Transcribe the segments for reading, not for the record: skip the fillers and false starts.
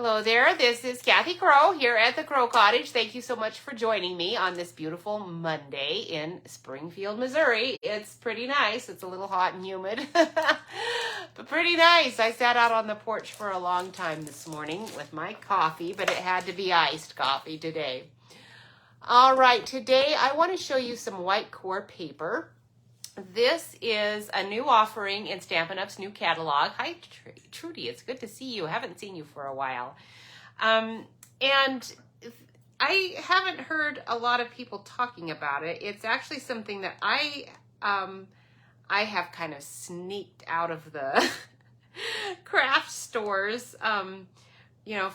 Hello there, this is Kathy Crow here at the Crow Cottage. Thank you so much for joining me on this beautiful Monday in Springfield, Missouri. It's pretty nice. It's a little hot and humid, but pretty nice. I sat out on the porch for a long time this morning with my coffee, but it had to be iced coffee today. All right, today I want to show you some white core paper. This is a new offering in Stampin' Up's new catalog. Hi, Trudy. It's good to see you. I haven't seen you for a while. And I haven't heard a lot of people talking about it. It's actually something that I have kind of sneaked out of the craft stores,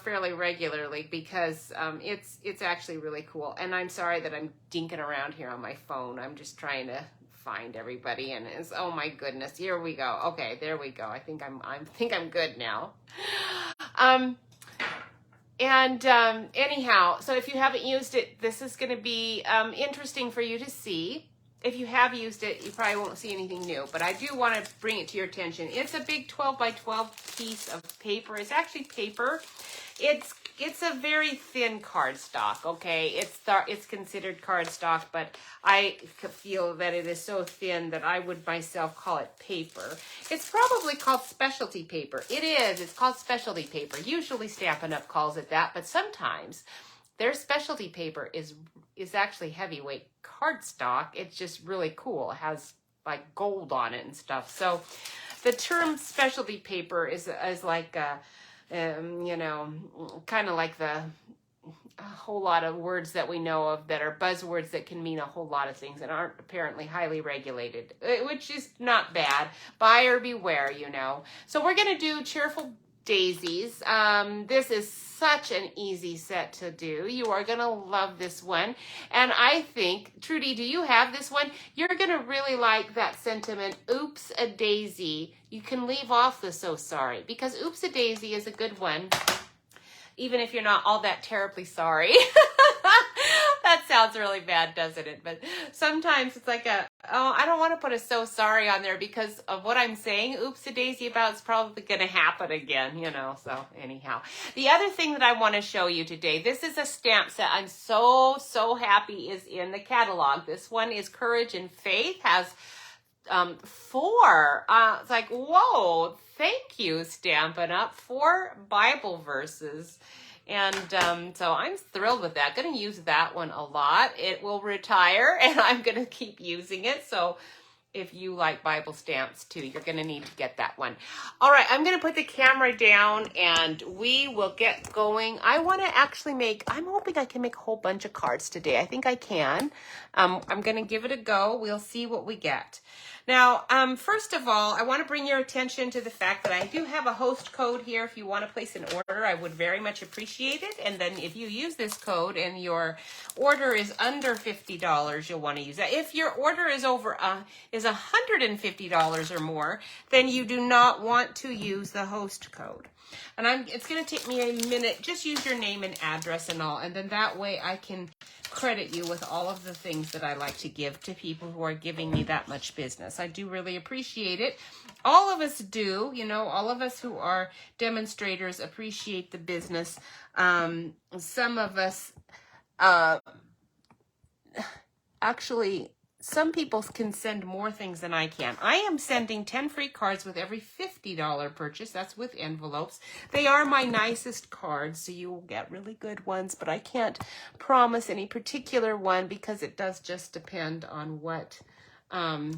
fairly regularly because it's actually really cool. And I'm sorry that I'm dinking around here on my phone. I'm just trying to find everybody, and it's, oh my goodness, here we go. Okay, there we go. I think I'm good now. Anyhow, so if you haven't used it, this is going to be interesting for you to see. If you have used it, you probably won't see anything new, but I do want to bring it to your attention. It's a big 12 by 12 piece of paper. It's actually paper. It's a very thin cardstock, okay? It's considered cardstock, but I feel that it is so thin that I would myself call it paper. It's probably called specialty paper. It is. It's called specialty paper. Usually Stampin' Up calls it that, but sometimes their specialty paper is actually heavyweight cardstock. It's just really cool. It has like gold on it and stuff. So the term specialty paper is like kind of like a whole lot of words that we know of that are buzzwords that can mean a whole lot of things and aren't apparently highly regulated, which is not bad. Buyer beware, So we're going to do Cheerful Daisies. This is such an easy set to do. You are going to love this one. And I think, Trudy, do you have this one? You're going to really like that sentiment, oops, a daisy. You can leave off the so sorry, because oops, a daisy is a good one, even if you're not all that terribly sorry. That sounds really bad, doesn't it? But sometimes it's like I don't want to put a so sorry on there because of what I'm saying. Oops, a daisy about is probably going to happen again, So anyhow, the other thing that I want to show you today, this is a stamp set I'm so happy is in the catalog. This one is Courage and Faith, has 4. It's like, whoa, thank you, Stampin' Up. 4 Bible verses. And so I'm thrilled with that. Going to use that one a lot. It will retire, and I'm going to keep using it. So if you like Bible stamps too, you're going to need to get that one. All right, I'm going to put the camera down, and we will get going. I want to actually I'm hoping I can make a whole bunch of cards today. I think I can. I'm going to give it a go. We'll see what we get. Now, first of all, I want to bring your attention to the fact that I do have a host code here. If you want to place an order, I would very much appreciate it. And then if you use this code and your order is under $50, you'll want to use that. If your order is over is $150 or more, then you do not want to use the host code. And it's going to take me a minute. Just use your name and address and all, and then that way I can credit you with all of the things that I like to give to people who are giving me that much business. I do really appreciate it. All of us do, all of us who are demonstrators appreciate the business. Some of us, actually, some people can send more things than I can. I am sending 10 free cards with every $50 purchase. That's with envelopes. They are my nicest cards, so you will get really good ones, but I can't promise any particular one because it does just depend on what, what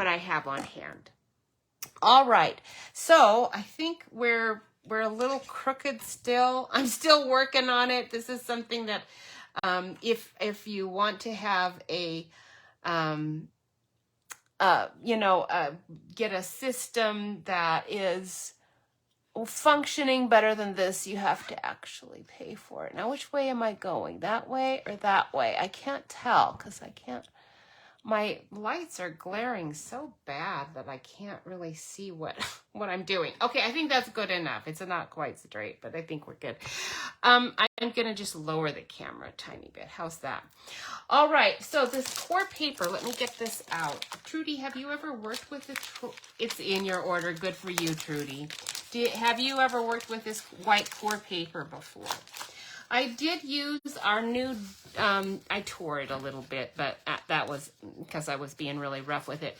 I have on hand. All right. So I think we're a little crooked still. I'm still working on it. This is something that if you want to have get a system that is functioning better than this, you have to actually pay for it. Now, which way am I going? That way or that way? I can't tell because my lights are glaring so bad that I can't really see what I'm doing. Okay, I think that's good enough. It's not quite straight, but I think we're good. I'm going to just lower the camera a tiny bit. How's that? All right, so this core paper, let me get this out. Trudy, have you ever worked with it? It's in your order. Good for you, Trudy. Have you ever worked with this white core paper before? I did use our new, I tore it a little bit, but that was because I was being really rough with it.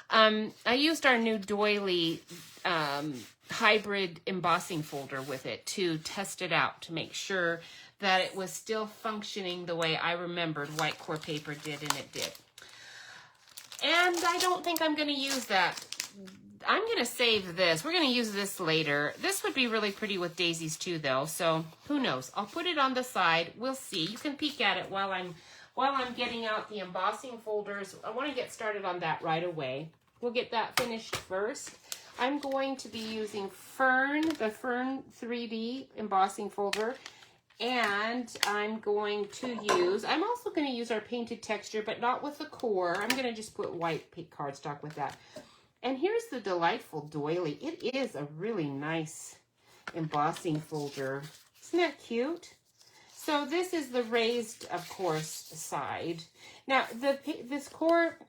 I used our new doily hybrid embossing folder with it to test it out, to make sure that it was still functioning the way I remembered white core paper did, and it did. And I don't think I'm going to use that. I'm going to save this. We're going to use this later. This would be really pretty with daisies too, though. So who knows? I'll put it on the side. We'll see. You can peek at it while I'm getting out the embossing folders. I want to get started on that right away. We'll get that finished first. I'm going to be using the Fern 3D embossing folder. And I'm also going to use our painted texture, but not with the core. I'm going to just put white cardstock with that. And here's the delightful doily. It is a really nice embossing folder. Isn't that cute? So this is the raised, of course, side. Now, this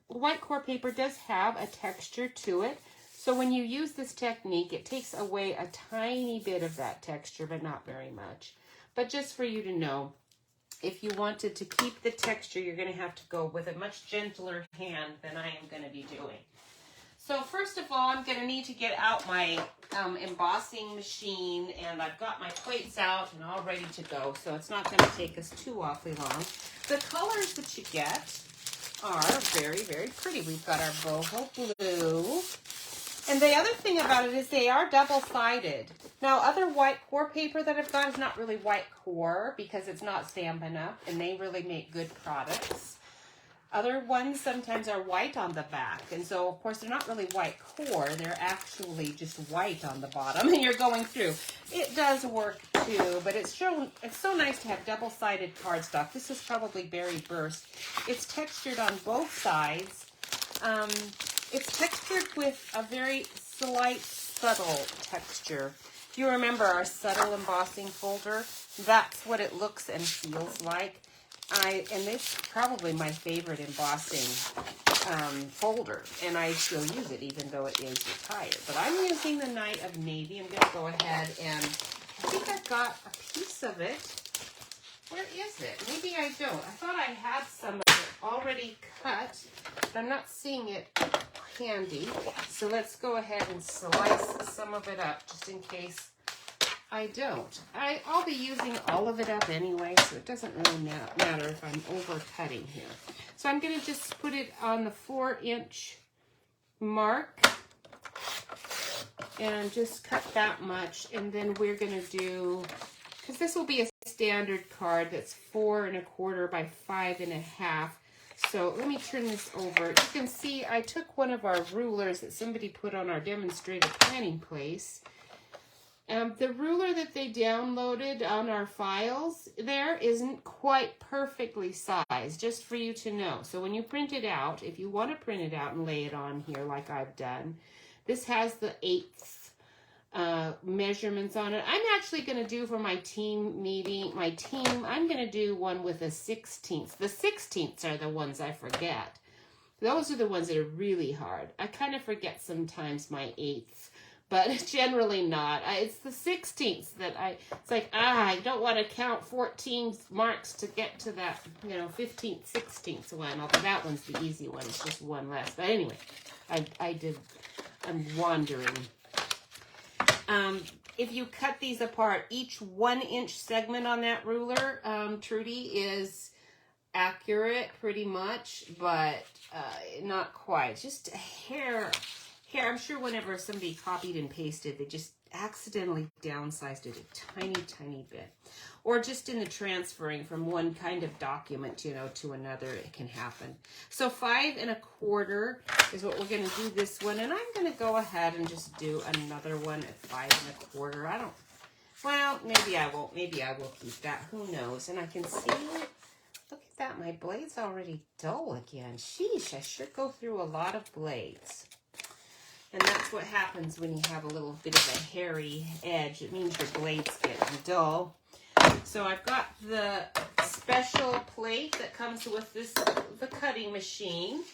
white core paper does have a texture to it. So when you use this technique, it takes away a tiny bit of that texture, but not very much. But just for you to know, if you wanted to keep the texture, you're going to have to go with a much gentler hand than I am going to be doing. So first of all, I'm going to need to get out my embossing machine, and I've got my plates out and all ready to go, so it's not going to take us too awfully long. The colors that you get are very, very pretty. We've got our boho blue. And the other thing about it is they are double-sided. Now, other white core paper that I've got is not really white core because it's not Stampin' Up, and they really make good products. Other ones sometimes are white on the back, and so, of course, they're not really white core. They're actually just white on the bottom, and you're going through. It does work, too, but it's so nice to have double-sided cardstock. This is probably Berry Burst. It's textured on both sides. It's textured with a very slight, subtle texture. If you remember our subtle embossing folder, that's what it looks and feels like. And this is probably my favorite embossing folder, and I still use it even though it is retired. But I'm using the Night of Navy. I'm going to go ahead and I think I've got a piece of it. Where is it? Maybe I don't. I thought I had some of it already cut, but I'm not seeing it handy. So let's go ahead and slice some of it up just in case I don't. I'll be using all of it up anyway, so it doesn't really matter if I'm over cutting here. So I'm going to just put it on the 4-inch mark and just cut that much. And then we're going to do, because this will be a standard card that's 4 1/4 by 5 1/2. So let me turn this over. You can see I took one of our rulers that somebody put on our demonstrative planning place. The ruler that they downloaded on our files there isn't quite perfectly sized, just for you to know. So when you print it out, if you want to print it out and lay it on here like I've done, this has the 1/8 measurements on it. I'm actually going to do for my team meeting, I'm going to do one with a 16th. The 16ths are the ones I forget. Those are the ones that are really hard. I kind of forget sometimes my 1/8. But generally not. It's the 16ths that it's like, I don't want to count 14 marks to get to that, 15th, 16th one. Although that one's the easy one. It's just one less. But anyway, I'm wandering. If you cut these apart, each 1-inch segment on that ruler, Trudy, is accurate pretty much, but not quite. Just a hair. I'm sure whenever somebody copied and pasted, they just accidentally downsized it a tiny, tiny bit. Or just in the transferring from one kind of document, to another, it can happen. So 5 1/4 is what we're going to do this one. And I'm going to go ahead and just do another one at 5 1/4. Well, maybe I won't. Maybe I will keep that. Who knows? And I can see, look at that. My blade's already dull again. Sheesh, I sure go through a lot of blades. And that's what happens when you have a little bit of a hairy edge. It means your blade's getting dull. So I've got the special plate that comes with the cutting machine.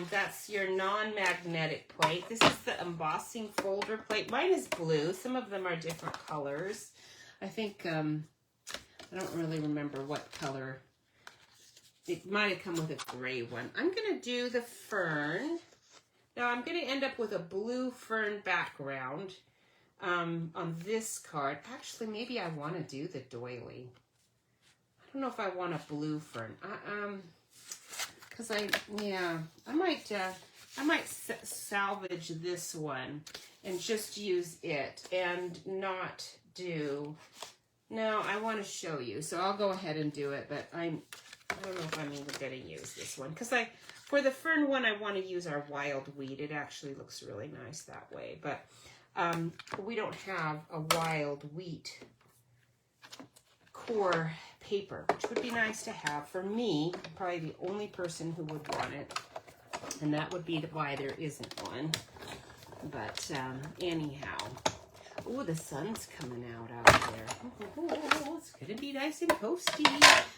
That's your non-magnetic plate. This is the embossing folder plate. Mine is blue. Some of them are different colors. I think, I don't really remember what color. It might have come with a gray one. I'm going to do the fern. Now I'm going to end up with a blue fern background on this card. Actually, maybe I want to do the doily. I don't know if I want a blue fern. Because I might salvage this one and just use it and not do. No, I want to show you, so I'll go ahead and do it. But I don't know if I'm even going to use this one because for the fern one I want to use our wild wheat. It actually looks really nice that way, but we don't have a wild wheat core paper, which would be nice to have. For me, I'm probably the only person who would want it, and that would be why there isn't one. But anyhow, oh, the sun's coming out there. Oh, it's gonna be nice and toasty,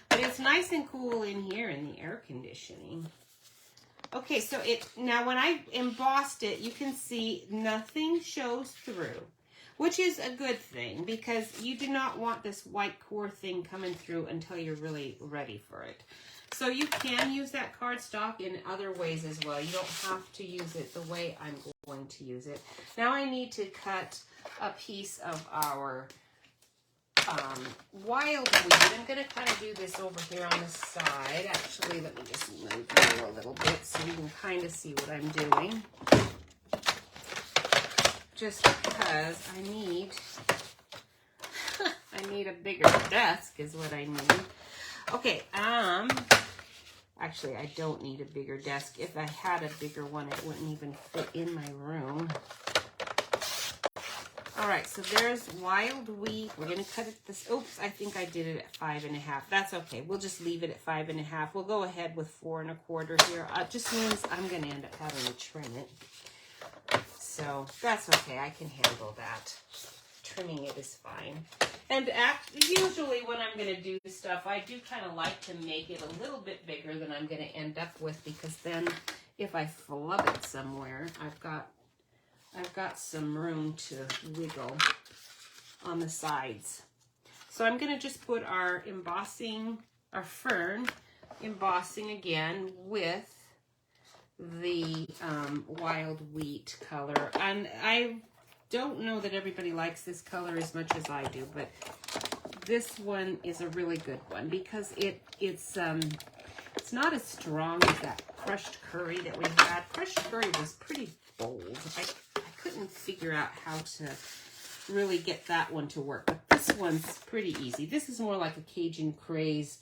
but it's nice and cool in here in the air conditioning. Okay, so now when I embossed it, you can see nothing shows through, which is a good thing because you do not want this white core thing coming through until you're really ready for it. So you can use that cardstock in other ways as well. You don't have to use it the way I'm going to use it. Now I need to cut a piece of our wild wheat. I'm going to kind of do this over here on the side. Actually, let me just move here a little bit so you can kind of see what I'm doing. Just because I need a bigger desk is what I need. Okay, actually I don't need a bigger desk. If I had a bigger one, it wouldn't even fit in my room. All right, so there's wild wheat. We're gonna cut it this, oops, I think I did it at 5.5. That's okay, we'll just leave it at 5.5. We'll go ahead with 4.25 here. It just means I'm gonna end up having to trim it. So that's okay, I can handle that. Trimming it is fine. And usually when I'm going to do stuff, I do kind of like to make it a little bit bigger than I'm going to end up with, because then if I flub it somewhere, I've got some room to wiggle on the sides. So I'm going to just put our embossing, our fern embossing again with the wild wheat color. And I don't know that everybody likes this color as much as I do, but this one is a really good one because it's not as strong as that crushed curry that we had. Crushed curry was pretty bold. I couldn't figure out how to really get that one to work, but this one's pretty easy. This is more like a Cajun Craze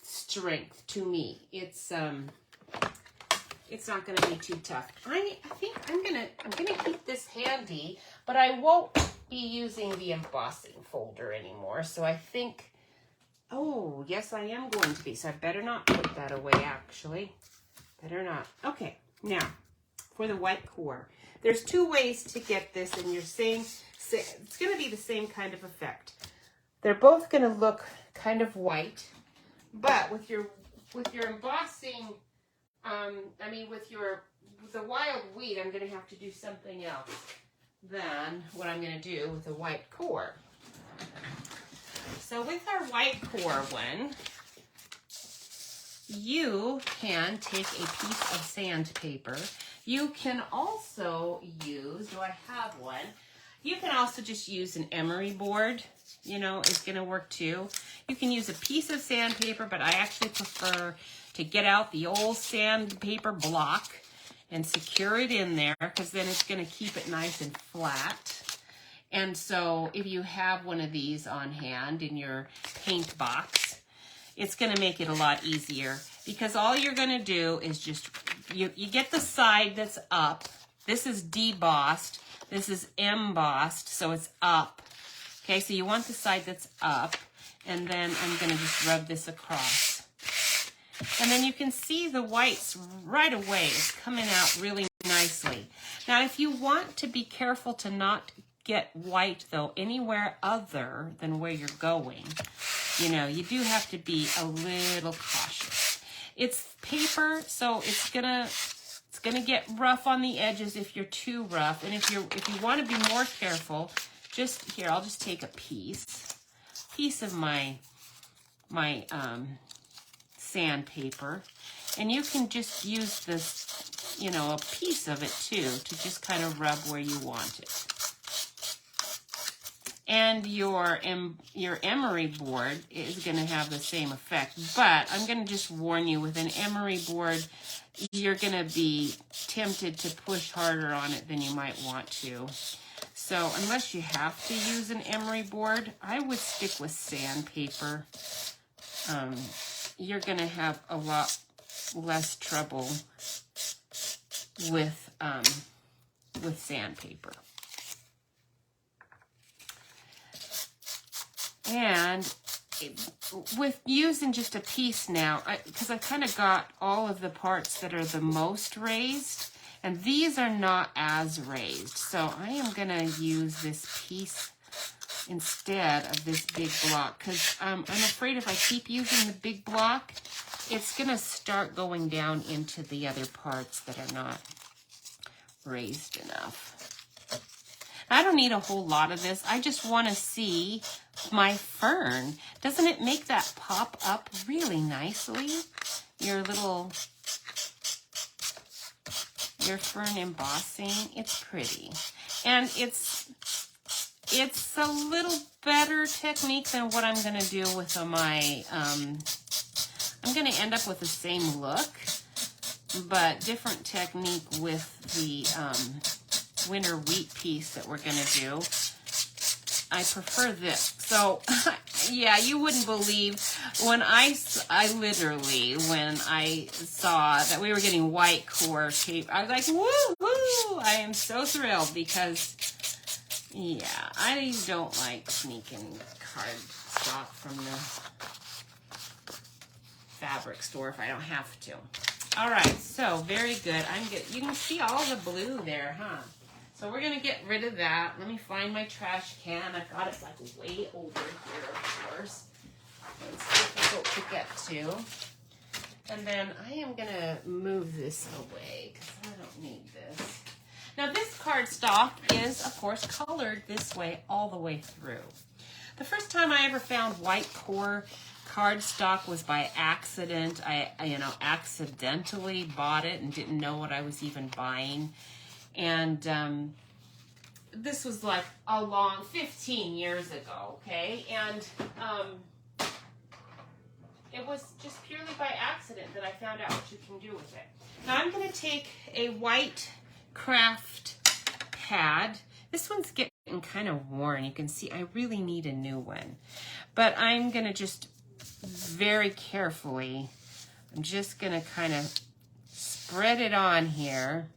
strength to me. It's not going to be too tough. I think I'm gonna keep this handy, but I won't be using the embossing folder anymore. So I think, oh yes, I am going to be. So I better not put that away. Actually, better not. Okay, now for the white core, there's two ways to get this, and you're saying it's going to be the same kind of effect. They're both going to look kind of white, but with your embossing. With the wild wheat, I'm going to have to do something else than what I'm going to do with the white core. So with our white core one, you can take a piece of sandpaper. You can also use, do I have one? You can also just use an emery board, it's going to work too. You can use a piece of sandpaper, but I actually prefer to get out the old sandpaper block and secure it in there, because then it's going to keep it nice and flat. And so if you have one of these on hand in your paint box, it's going to make it a lot easier, because all you're going to do is just, you get the side that's up. This is debossed. This is embossed, so it's up. Okay, so you want the side that's up, and then I'm going to just rub this across. And then you can see the whites right away. It's coming out really nicely. Now, if you want to be careful to not get white, though, anywhere other than where you're going, you do have to be a little cautious. It's paper, so it's gonna It's going to get rough on the edges if you're too rough. And if you want to be more careful, just here, I'll just take a piece of my sandpaper, and you can just use this, you know, a piece of it too, to just kind of rub where you want it. And your emery board is going to have the same effect, but I'm going to just warn you, with an emery board, you're going to be tempted to push harder on it than you might want to. So unless you have to use an emery board, I would stick with sandpaper. You're going to have a lot less trouble with sandpaper. And with using just a piece now, because I kind of got all of the parts that are the most raised, and these are not as raised. So I am going to use this piece instead of this big block, because I'm afraid if I keep using the big block, it's going to start going down into the other parts that are not raised enough. I don't need a whole lot of this. I just want to see my fern. Doesn't it make that pop up really nicely? Your fern embossing. It's pretty. And it's a little better technique than what I'm going to do with my, I'm going to end up with the same look, but different technique with the winter wheat piece that we're going to do. I prefer this. So, yeah, you wouldn't believe when I saw that we were getting white core tape, I was like, woo, woo! I am so thrilled because, yeah, I don't like sneaking cardstock from the fabric store if I don't have to. All right, so very good. You can see all the blue there, huh? So we're gonna get rid of that. Let me find my trash can. I've got it like way over here, of course. It's difficult to get to. And then I am gonna move this away because I don't need this. Now this cardstock is, of course, colored this way all the way through. The first time I ever found white core cardstock was by accident. I accidentally bought it and didn't know what I was even buying. And this was like a long 15 years ago, okay? And it was just purely by accident that I found out what you can do with it. Now I'm going to take a white craft pad. This one's getting kind of worn. You can see I really need a new one. But I'm going to just very carefully, I'm just going to kind of spread it on here.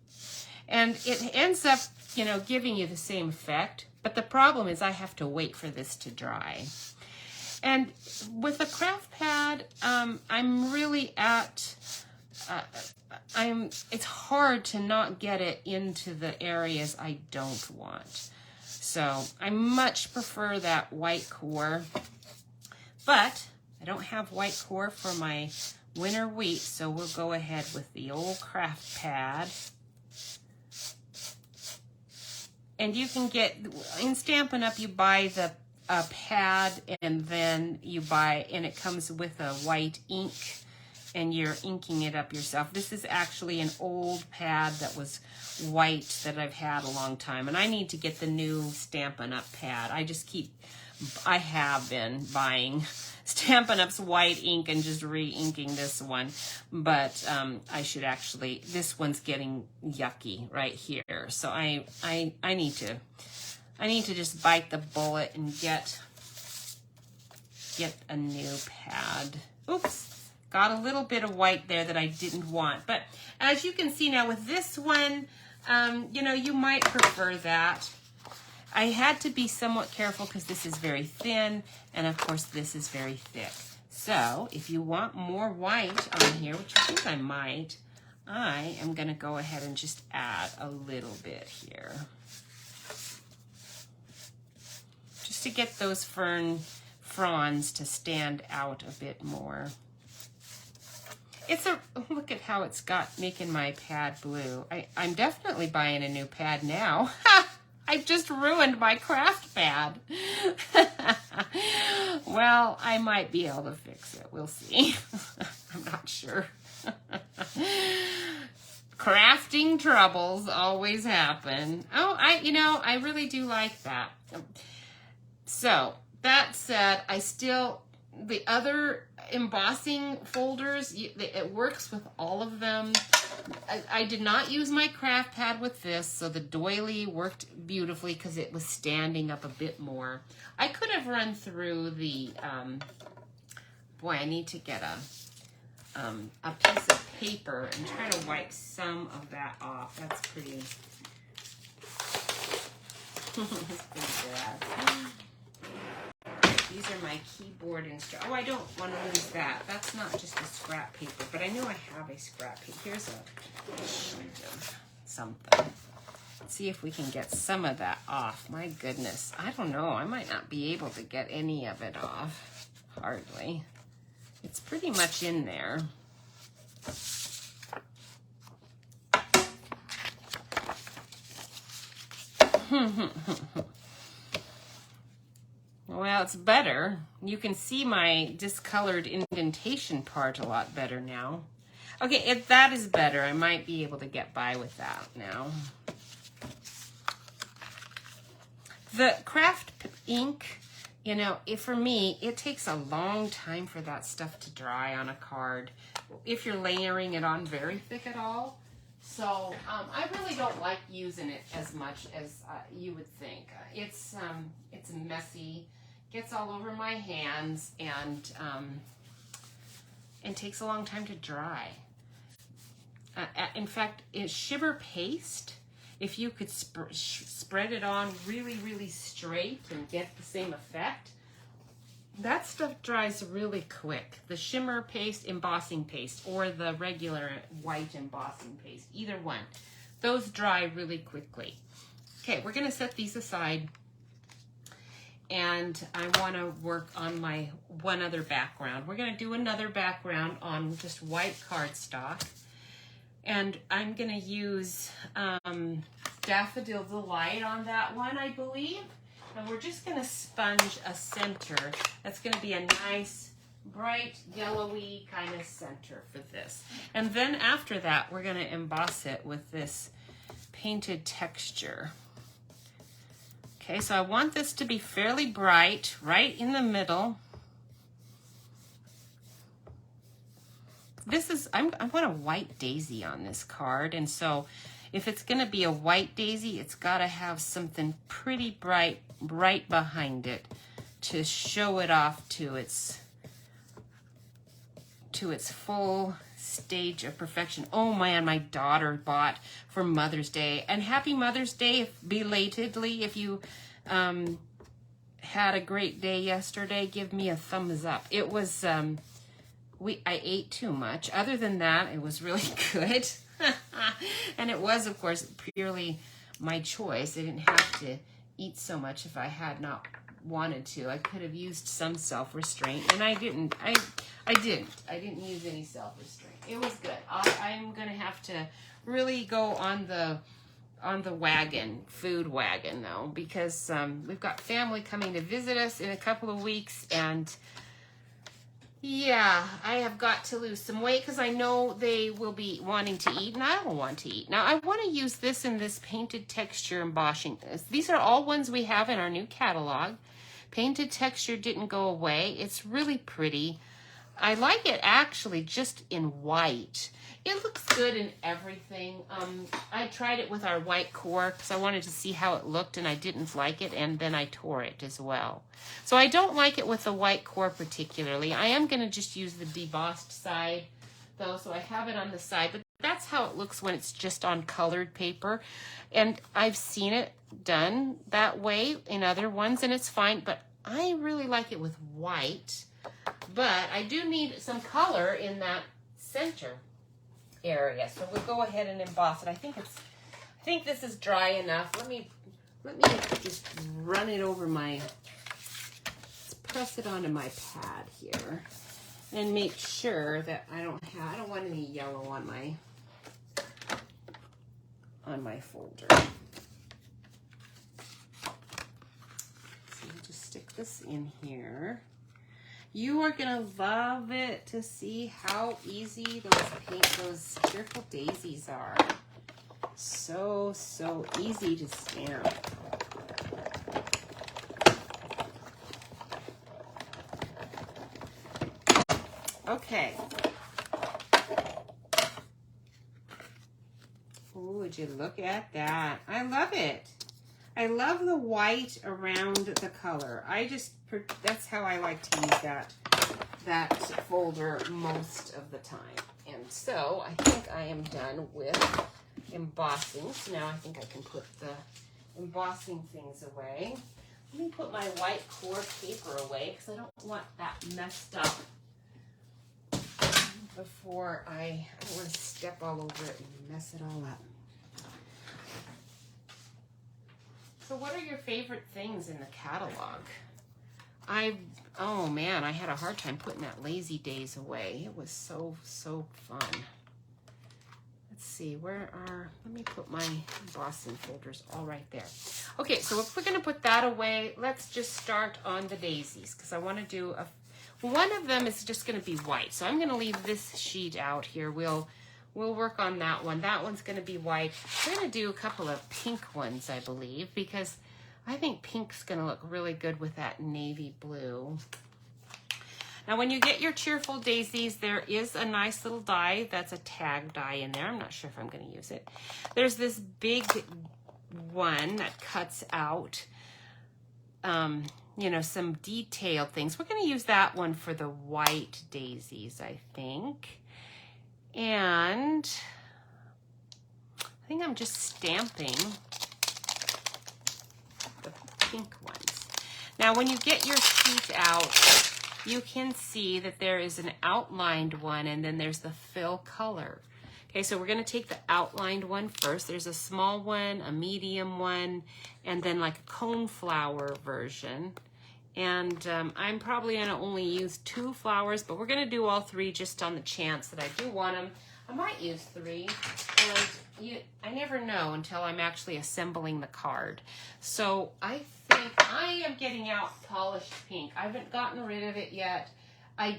And it ends up, giving you the same effect. But the problem is I have to wait for this to dry. And with a craft pad, I'm really it's hard to not get it into the areas I don't want. So I much prefer that white core. But I don't have white core for my winter wheat, so we'll go ahead with the old craft pad. And you can get, in Stampin' Up, you buy the pad, and then and it comes with a white ink, and you're inking it up yourself. This is actually an old pad that was white that I've had a long time, and I need to get the new Stampin' Up pad. I have been buying Stampin' Up's white ink and just re-inking this one, but I should actually, this one's getting yucky right here. So I need to just bite the bullet and get a new pad. Oops, got a little bit of white there that I didn't want. But as you can see now with this one, you might prefer that. I had to be somewhat careful because this is very thin, and of course this is very thick. So if you want more white on here, which I think I might, I am going to go ahead and just add a little bit here. Just to get those fronds to stand out a bit more. look at how it's got making my pad blue. I'm definitely buying a new pad now. I've just ruined my craft pad. Well, I might be able to fix it. We'll see. I'm not sure. Crafting troubles always happen. Oh, I really do like that. So, that said, the other embossing folders, it works with all of them. I did not use my craft pad with this, so the doily worked beautifully because it was standing up a bit more. I could have run through the, boy, I need to get a piece of paper and try to wipe some of that off. That's pretty, that's pretty bad. These are my keyboard instructions. Oh, I don't want to lose that. That's not just a scrap paper, but I know I have a scrap paper. Here's a sheet of something. Let's see if we can get some of that off. My goodness. I don't know. I might not be able to get any of it off. Hardly. It's pretty much in there. Well, it's better. You can see my discolored indentation part a lot better now. Okay, if that is better, I might be able to get by with that now. The craft ink, for me, it takes a long time for that stuff to dry on a card if you're layering it on very thick at all. So I really don't like using it as much as you would think. It's messy, gets all over my hands, and takes a long time to dry. In fact, shiver paste, if you could spread it on really, really straight and get the same effect, that stuff dries really quick. The shimmer paste, embossing paste, or the regular white embossing paste, either one. Those dry really quickly. Okay, we're going to set these aside. And I want to work on my one other background. We're going to do another background on just white cardstock. And I'm going to use Daffodil Delight on that one, I believe. And we're just going to sponge a center. That's going to be a nice, bright, yellowy kind of center for this. And then after that, we're going to emboss it with this painted texture. Okay, so I want this to be fairly bright, right in the middle. I want a white daisy on this card, and so if it's going to be a white daisy, it's got to have something pretty bright right behind it to show it off to its full stage of perfection. Oh man, my daughter bought for Mother's Day, and happy Mother's Day belatedly. If you had a great day yesterday, give me a thumbs up. It was I ate too much. Other than that, it was really good. And it was, of course, purely my choice. I didn't have to eat so much if I had not wanted to. I could have used some self-restraint, and I didn't. I didn't use any self-restraint. It was good. I'm gonna have to really go on the food wagon though, because we've got family coming to visit us in a couple of weeks, and yeah, I have got to lose some weight because I know they will be wanting to eat, and I will want to eat. Now, I want to use this in this painted texture embossing. These are all ones we have in our new catalog. Painted texture didn't go away. It's really pretty. I like it actually just in white. It looks good in everything. I tried it with our white core because I wanted to see how it looked, and I didn't like it, and then I tore it as well. So I don't like it with the white core particularly. I am going to just use the debossed side though, so I have it on the side, but that's how it looks when it's just on colored paper. And I've seen it done that way in other ones, and it's fine, but I really like it with white. But I do need some color in that center area, so we'll go ahead and emboss it. I think this is dry enough. Let me just run it over let's press it onto my pad here. and make sure that I don't want any yellow on my folder. So I'll just stick this in here. You are gonna love it to see how easy those Cheerful Daisies are. So easy to stamp. Okay. Oh, would you look at that? I love it. I love the white around the color. That's how I like to use that folder most of the time. And so I think I am done with embossing. So now I think I can put the embossing things away. Let me put my white core paper away because I don't want that messed up before I don't want to step all over it and mess it all up. So what are your favorite things in the catalog? Oh man, I had a hard time putting that Lazy Days away. It was so fun. Let's see, let me put my embossing folders all right there. Okay, so if we're gonna put that away, let's just start on the daisies because I wanna do one of them is just gonna be white. So I'm gonna leave this sheet out here. We'll work on that one. That one's gonna be white. We're gonna do a couple of pink ones, I believe, because I think pink's gonna look really good with that navy blue. Now, when you get your Cheerful Daisies, there is a nice little die that's a tag die in there. I'm not sure if I'm gonna use it. There's this big one that cuts out, you know, some detailed things. We're gonna use that one for the white daisies, I think. And I think I'm just stamping the pink ones. Now, when you get your sheet out, you can see that there is an outlined one and then there's the fill color. Okay, so we're gonna take the outlined one first. There's a small one, a medium one, and then like a cone flower version. And I'm probably gonna only use 2 flowers, but we're gonna do all 3 just on the chance that I do want them. I might use 3, and I never know until I'm actually assembling the card. So I think I am getting out polished pink. I haven't gotten rid of it yet.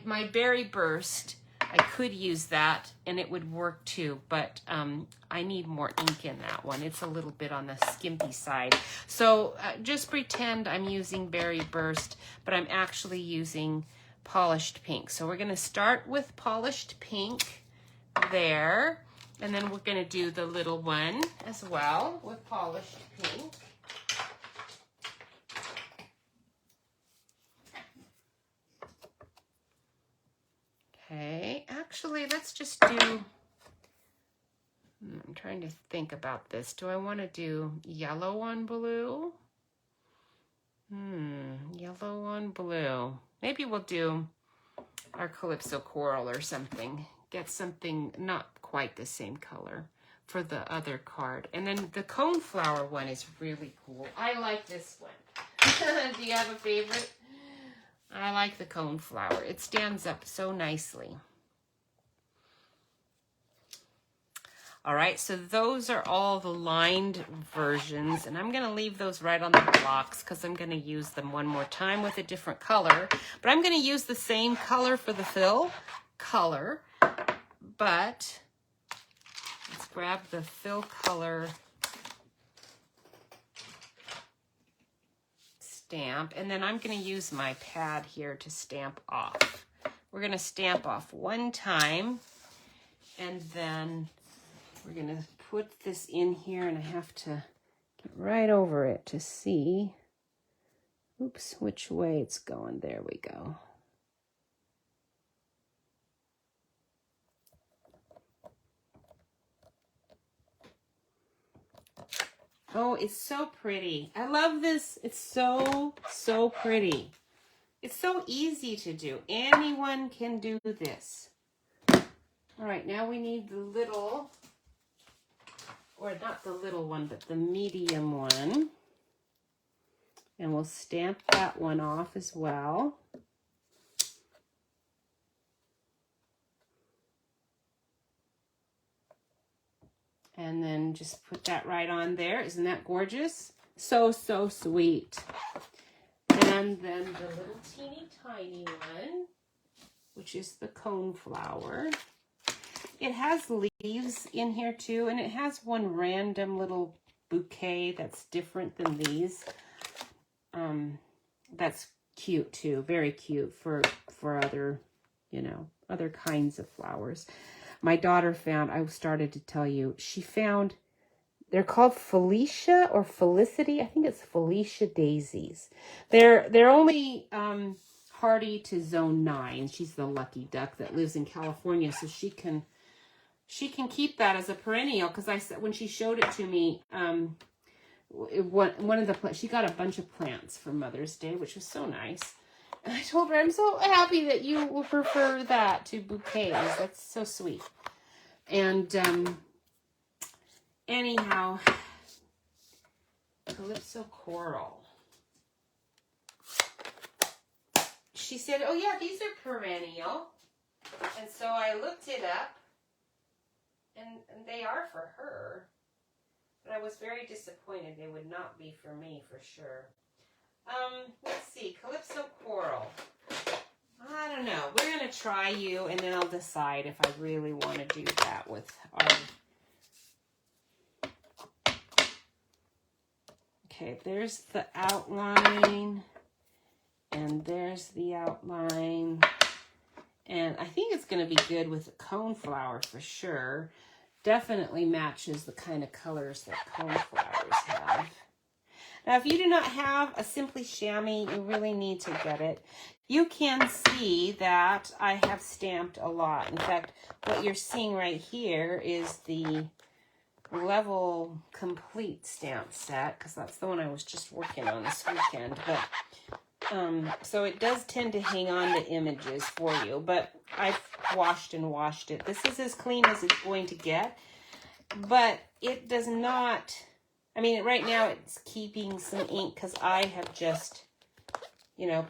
My Berry Burst, I could use that and it would work too, but I need more ink in that one. It's a little bit on the skimpy side. So just pretend I'm using Berry Burst, but I'm actually using polished pink. So we're gonna start with polished pink there, and then we're gonna do the little one as well with polished pink. Okay, actually, let's just do, I'm trying to think about this. Do I want to do yellow on blue? Yellow on blue. Maybe we'll do our Calypso Coral or something. Get something not quite the same color for the other card. And then the cone flower one is really cool. I like this one. Do you have a favorite? I like the cone flower. It stands up so nicely. All right, so those are all the lined versions, and I'm gonna leave those right on the blocks because I'm gonna use them one more time with a different color. But I'm gonna use the same color for the fill color, but let's grab the fill color stamp, and then I'm gonna use my pad here to stamp off. We're gonna stamp off one time, and then we're gonna put this in here, and I have to get right over it to see, oops, which way it's going. There we go. Oh, it's so pretty. I love this. It's so pretty. It's so easy to do. Anyone can do this. All right, now we need the little, or not the little one, but the medium one. And we'll stamp that one off as well. And then just put that right on there. Isn't that gorgeous? So, so sweet. And then the little teeny tiny one, which is the coneflower. It has leaves in here too, and it has one random little bouquet that's different than these. That's cute too, very cute for other, other kinds of flowers. My daughter found, I started to tell you, she found, they're called Felicia or Felicity. I think it's Felicia Daisies. They're only hardy to zone 9. She's the lucky duck that lives in California, so she can keep that as a perennial. Because I said, when she showed it to me, one of the she got a bunch of plants for Mother's Day, which was so nice. And I told her, I'm so happy that you will prefer that to bouquets. That's so sweet. And anyhow, Calypso Coral. She said, oh yeah, these are perennial. And so I looked it up, and they are for her. But I was very disappointed they would not be for me, for sure. Let's see, Calypso Coral. I don't know. We're going to try you, and then I'll decide if I really want to do that with our... Okay, there's the outline, and there's the outline. And I think it's going to be good with the coneflower for sure. Definitely matches the kind of colors that coneflowers have. Now, if you do not have a Simply Chamois, you really need to get it. You can see that I have stamped a lot. In fact, what you're seeing right here is the Level Complete stamp set, because that's the one I was just working on this weekend. But so it does tend to hang on to images for you, but I've washed and washed it. This is as clean as it's going to get, but it does not... I mean, right now it's keeping some ink because I have just,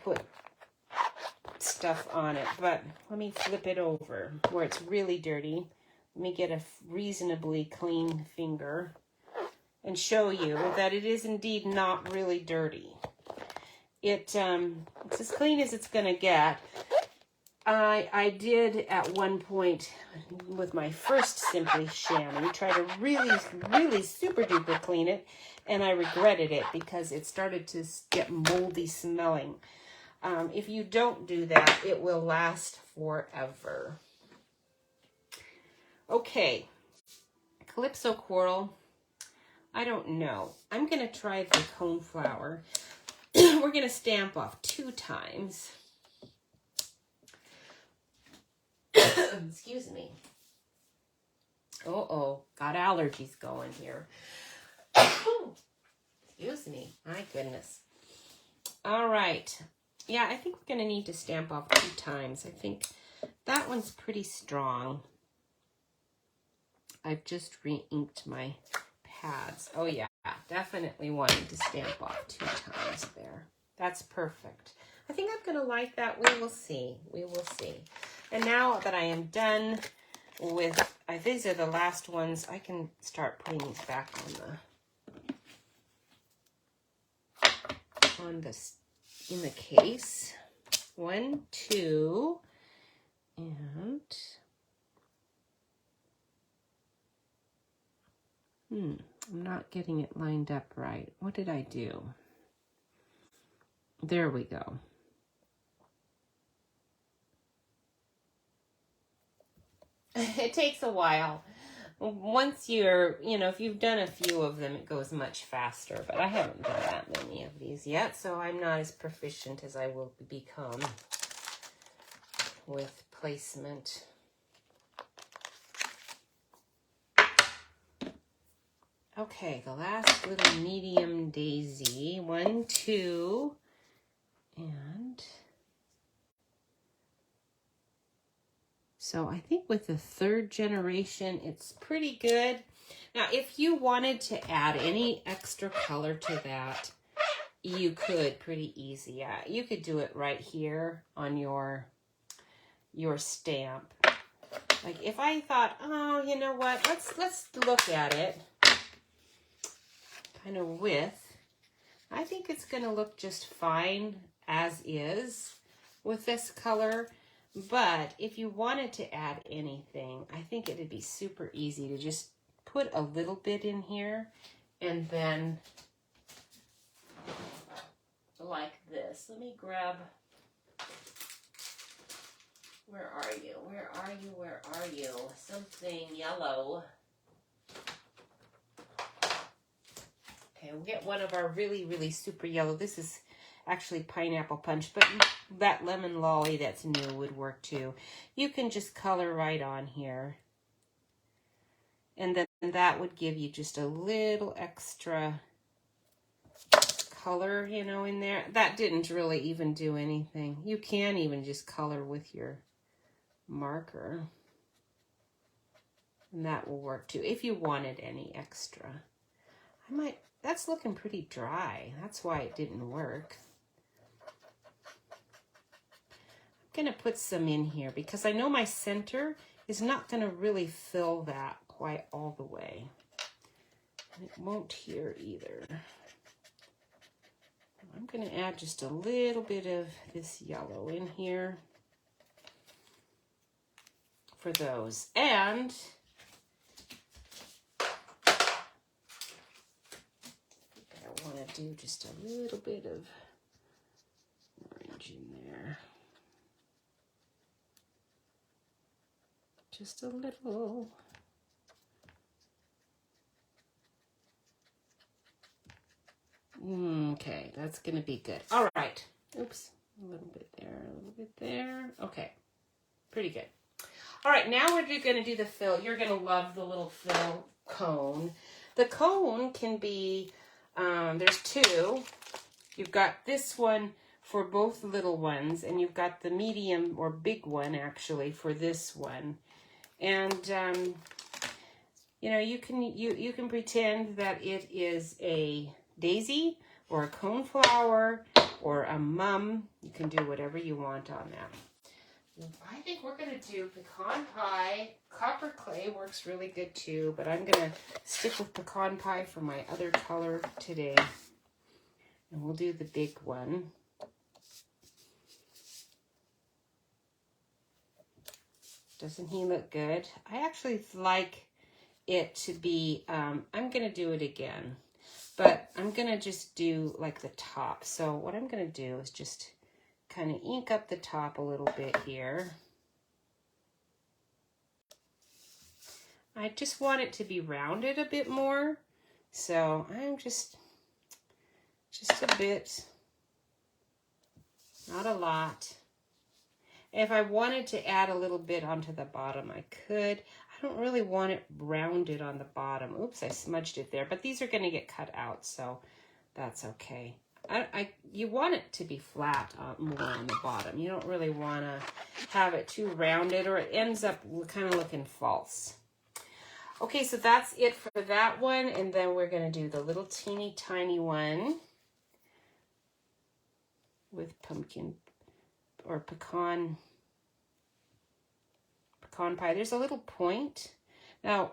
put stuff on it. But let me flip it over where it's really dirty. Let me get a reasonably clean finger and show you that it is indeed not really dirty. It's as clean as it's going to get. I did at one point with my first Simply Chamois try to really, really super duper clean it, and I regretted it because it started to get moldy smelling. If you don't do that, it will last forever. Okay, Calypso Coral, I don't know. I'm going to try the coneflower. We're going to stamp off 2 times. Excuse me. Uh-oh, got allergies going here. Excuse me. My goodness. All right. Yeah, I think we're going to need to stamp off 2 times. I think that one's pretty strong. I've just re-inked my pads. Oh, yeah. Definitely wanting to stamp off 2 times there. That's perfect. I think I'm going to like that. We will see. We will see. And now that I am done with, these are the last ones, I can start putting these back in the case. 1, 2, and I'm not getting it lined up right. What did I do? There we go. It takes a while. Once you're, if you've done a few of them, it goes much faster. But I haven't done that many of these yet, so I'm not as proficient as I will become with placement. Okay, the last little medium daisy. 1, 2, and... So I think with the 3rd generation, it's pretty good. Now, if you wanted to add any extra color to that, you could pretty easy. Yeah, you could do it right here on your stamp. Like if I thought, oh, you know what, let's look at it kind of with, I think it's going to look just fine as is with this color. But if you wanted to add anything, I think it'd be super easy to just put a little bit in here and then like this. Let me grab, where are you? Where are you? Where are you? Something yellow. Okay, we'll get one of our really, really super yellow. This is actually pineapple punch, but that lemon lolly that's new would work too. You can just color right on here. And then that would give you just a little extra color, you know, in there. That didn't really even do anything. You can even just color with your marker. And that will work too, if you wanted any extra. That's looking pretty dry. That's why it didn't work. I'm gonna put some in here because I know my center is not gonna really fill that quite all the way. And it won't here either. I'm gonna add just a little bit of this yellow in here for those. And I want to do just a little bit of orange in there. Just a little. Okay, that's going to be good. All right. Oops. A little bit there, a little bit there. Okay. Pretty good. All right, now we're going to do the fill. You're going to love the little fill cone. The cone can be, there's two. You've got this one for both little ones, and you've got the medium or big one, actually, for this one. And, you know, you can pretend that it is a daisy or a coneflower or a mum. You can do whatever you want on that. I think we're going to do pecan pie. Copper clay works really good too, but I'm going to stick with pecan pie for my other color today. And we'll do the big one. Doesn't he look good? I actually like it to be, I'm going to do it again, but I'm going to just do like the top. So what I'm going to do is just kind of ink up the top a little bit here. I just want it to be rounded a bit more. So I'm just a bit, not a lot. If I wanted to add a little bit onto the bottom, I could. I don't really want it rounded on the bottom. Oops, I smudged it there, but these are going to get cut out, so that's okay. You want it to be flat more on the bottom. You don't really want to have it too rounded or it ends up kind of looking false. Okay, so that's it for that one, and then we're going to do the little teeny tiny one with pumpkin or pecan pie. There's a little point. Now,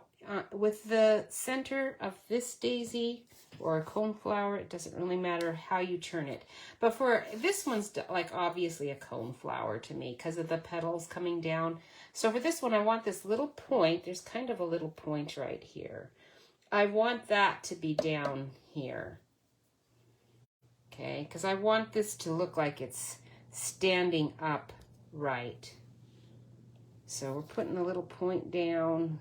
with the center of this daisy or a coneflower, it doesn't really matter how you turn it. But for this one's like obviously a coneflower to me because of the petals coming down. So for this one, I want this little point. There's kind of a little point right here. I want that to be down here. Okay, because I want this to look like it's standing up right. So we're putting a little point down.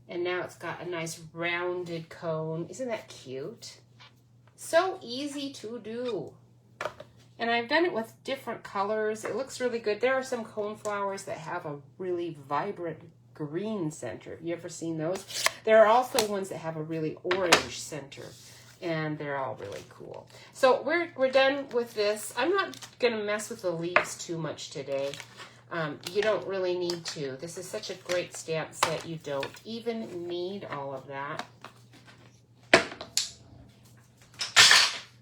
And now it's got a nice rounded cone. Isn't that cute? So easy to do. And I've done it with different colors. It looks really good. There are some coneflowers that have a really vibrant green center. Have you ever seen those? There are also ones that have a really orange center. And they're all really cool. So we're done with this. I'm not going to mess with the leaves too much today. You don't really need to. This is such a great stamp set. You don't even need all of that.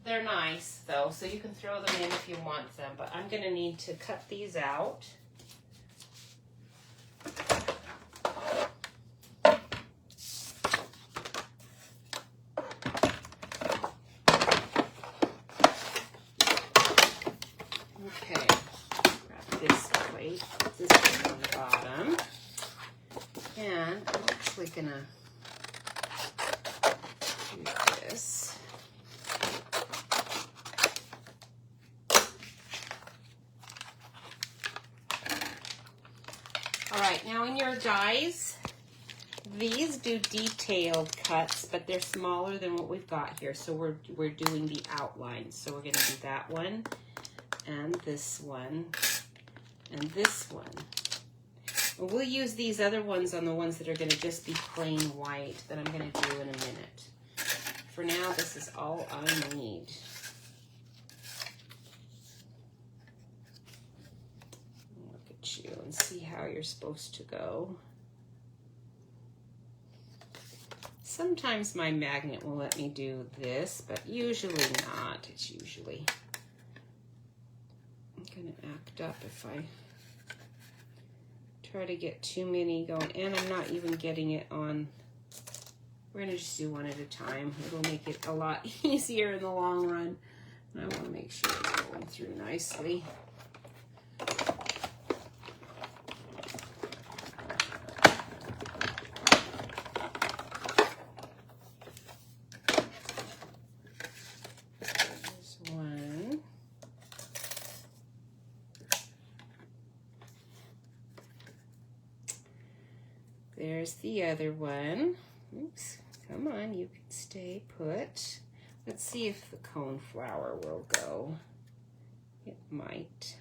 They're nice, though, so you can throw them in if you want them. But I'm going to need to cut these out. Okay, grab this plate, put this one on the bottom, and I'm actually gonna do this. All right, now in your dies, these do detailed cuts, but they're smaller than what we've got here. So we're doing the outlines. So we're gonna do that one, and this one, and this one. And we'll use these other ones on the ones that are gonna just be plain white that I'm gonna do in a minute. For now, this is all I need. You and see how you're supposed to go. Sometimes my magnet will let me do this, but usually not. It's usually gonna act up if I try to get too many going, and I'm not even getting it on. We're gonna just do one at a time. It'll make it a lot easier in the long run. And I want to make sure it's going through nicely. There's the other one. Oops, come on, you can stay put. Let's see if the cone flower will go. It might.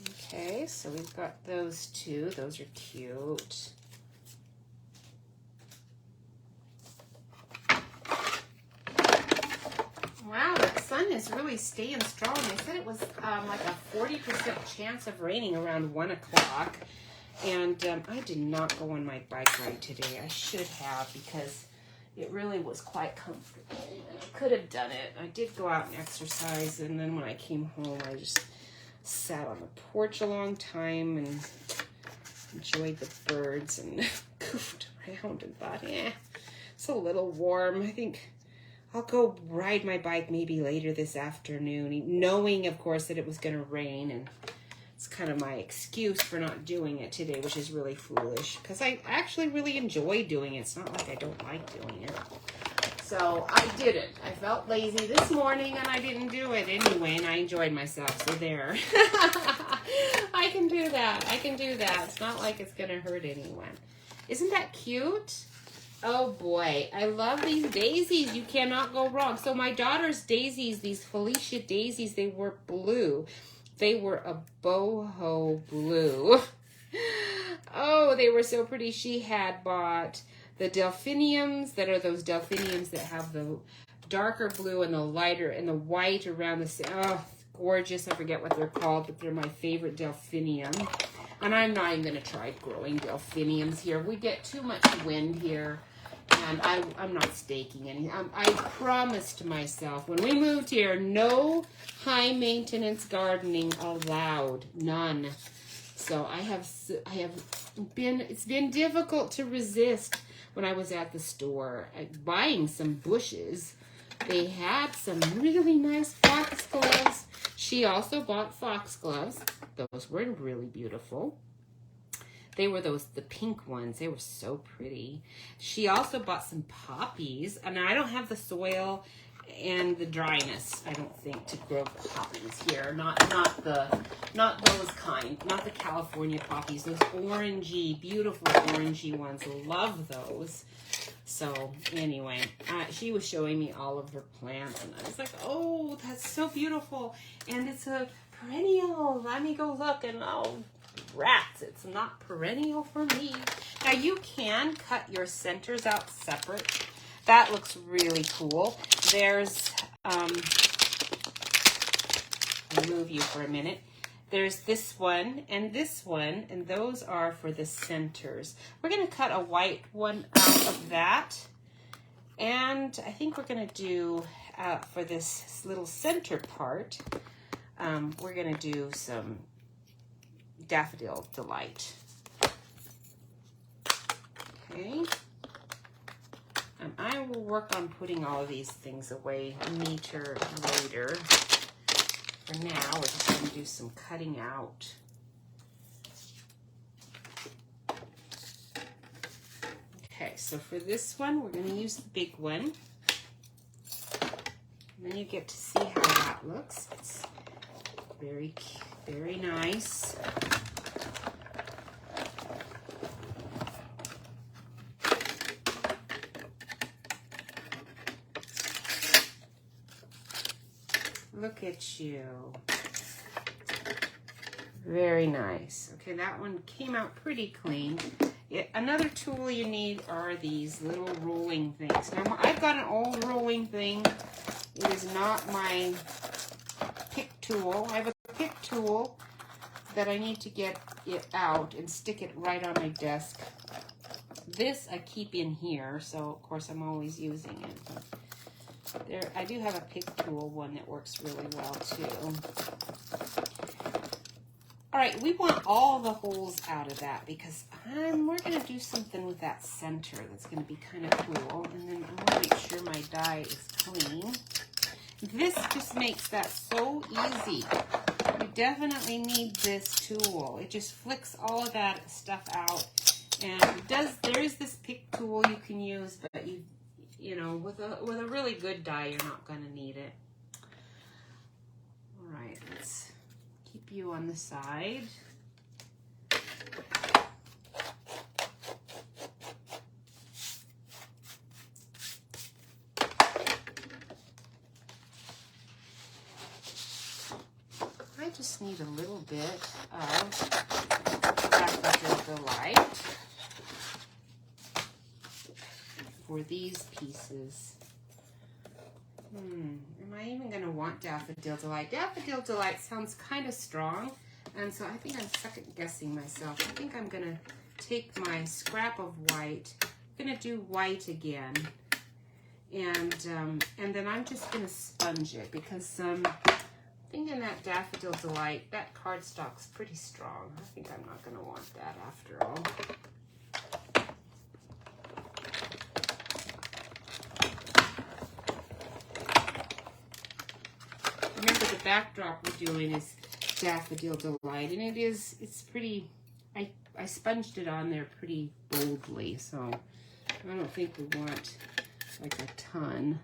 Okay, so we've got those two. Those are cute. Wow, the sun is really staying strong. They said it was like a 40% chance of raining around 1 o'clock. And I did not go on my bike ride today. I should have, because it really was quite comfortable. I could have done it. I did go out and exercise, and then when I came home, I just sat on the porch a long time and enjoyed the birds and goofed around and thought, it's a little warm. I think I'll go ride my bike maybe later this afternoon, knowing, of course, that it was going to rain, and it's kind of my excuse for not doing it today, which is really foolish, because I actually really enjoy doing it. It's not like I don't like doing it. So I didn't. I felt lazy this morning, and I didn't do it anyway, and I enjoyed myself, so there. I can do that. I can do that. It's not like it's going to hurt anyone. Isn't that cute? Oh boy, I love these daisies. You cannot go wrong. So my daughter's daisies, these Felicia daisies, they were blue. They were a boho blue. Oh, they were so pretty. She had bought the delphiniums, that are those delphiniums that have the darker blue and the lighter and the white around the, oh, gorgeous. I forget what they're called, but they're my favorite delphinium. And I'm not even going to try growing delphiniums here. We get too much wind here, and I'm not staking any. I promised myself when we moved here, no high maintenance gardening allowed, none. So it's been difficult to resist. When I was at the store buying some bushes, they had some really nice foxgloves. She also bought foxgloves. Those were really beautiful. They were the pink ones. They were so pretty. She also bought some poppies. And I don't have the soil and the dryness, I don't think, to grow poppies here. Not those kind. Not the California poppies. Those orangey, beautiful orangey ones. Love those. So anyway, she was showing me all of her plants, and I was like, oh, that's so beautiful. And it's a perennial. Let me go look, and oh, rats, it's not perennial for me. Now you can cut your centers out separate. That looks really cool. There's, I'll move you for a minute. There's this one, and those are for the centers. We're gonna cut a white one out of that. And I think we're gonna do, for this little center part, we're going to do some Daffodil Delight. Okay. And I will work on putting all of these things away neater later. For now, we're just going to do some cutting out. Okay, so for this one, we're going to use the big one. And then you get to see how that looks. It's very, very nice. Look at you. Very nice. Okay, that one came out pretty clean. Another tool you need are these little rolling things. Now, I've got an old rolling thing. It is not my pick tool. I have a pick tool that I need to get it out and stick it right on my desk. This I keep in here, so of course I'm always using it. There, I do have a pick tool one that works really well too. All right, we want all the holes out of that because we're going to do something with that center that's going to be kind of cool. And then I want to make sure my die is clean. This just makes that so easy. You definitely need this tool. It just flicks all of that stuff out. And it does. There is this pick tool you can use, but you know, with a really good die, you're not going to need it. All right, let's keep you on the side. I just need a little bit of Daffodil Delight for these pieces. Am I even going to want Daffodil Delight? Daffodil Delight sounds kind of strong, and so I think I'm second guessing myself. I think I'm going to take my scrap of white. I'm going to do white again, and then I'm just going to sponge it because thinking that Daffodil Delight, that cardstock's pretty strong. I think I'm not going to want that after all. Remember, the backdrop we're doing is Daffodil Delight, and it's pretty, I sponged it on there pretty boldly, so I don't think we want like a ton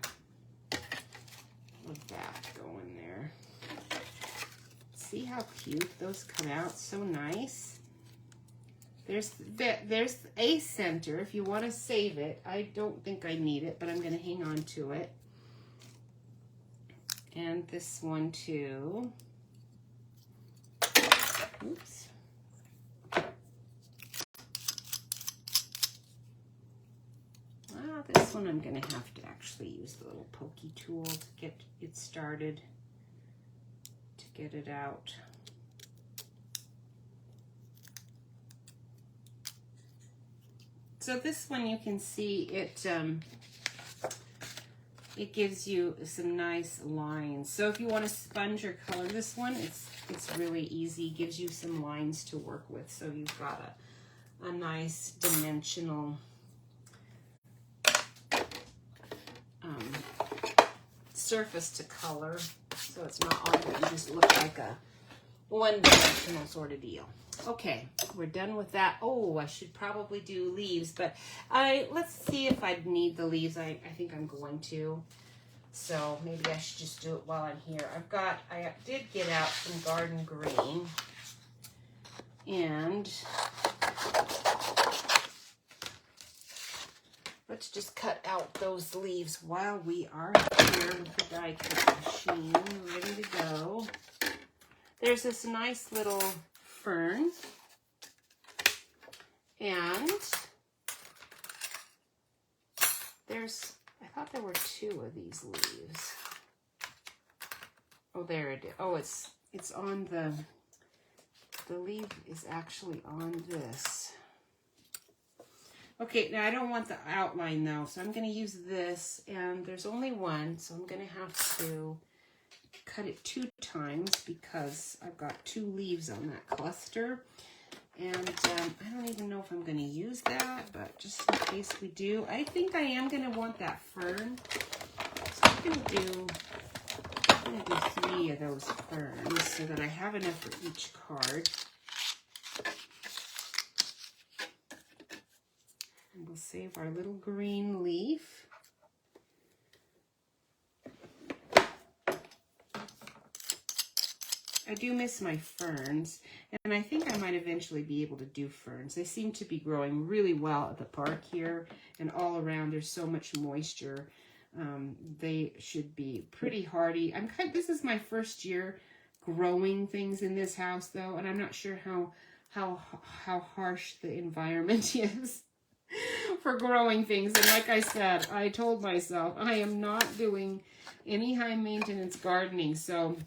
of that going there. See how cute those come out? So nice. There's a center if you want to save it. I don't think I need it, but I'm going to hang on to it. And this one too. Oops. This one I'm going to have to actually use the little pokey tool to get it started, to get it out. So this one you can see it gives you some nice lines. So if you want to sponge or color this one, it's really easy. Gives you some lines to work with. So you've got a nice dimensional surface to color. So it's not all you just look like a one-dimensional sort of deal. Okay, we're done with that. Oh, I should probably do leaves, but let's see if I need the leaves. I think I'm going to. So maybe I should just do it while I'm here. I did get out some garden green, and let's just cut out those leaves while we are here with the die cut machine ready to go. There's this nice little fern, and I thought there were two of these leaves. Oh, there it is. Oh, it's on the leaf is actually on this. Okay, now I don't want the outline though, so I'm going to use this, and there's only one, so I'm going to have to cut it 2 times because I've got 2 leaves on that cluster. And I don't even know if I'm going to use that, but just in case we do, I think I am going to want that fern. So I'm going to do 3 of those ferns so that I have enough for each card. And we'll save our little green leaf. I do miss my ferns, and I think I might eventually be able to do ferns. They seem to be growing really well at the park here, and all around there's so much moisture. They should be pretty hardy. This is my first year growing things in this house, though, and I'm not sure how harsh the environment is for growing things. And like I said, I told myself I am not doing any high maintenance gardening, so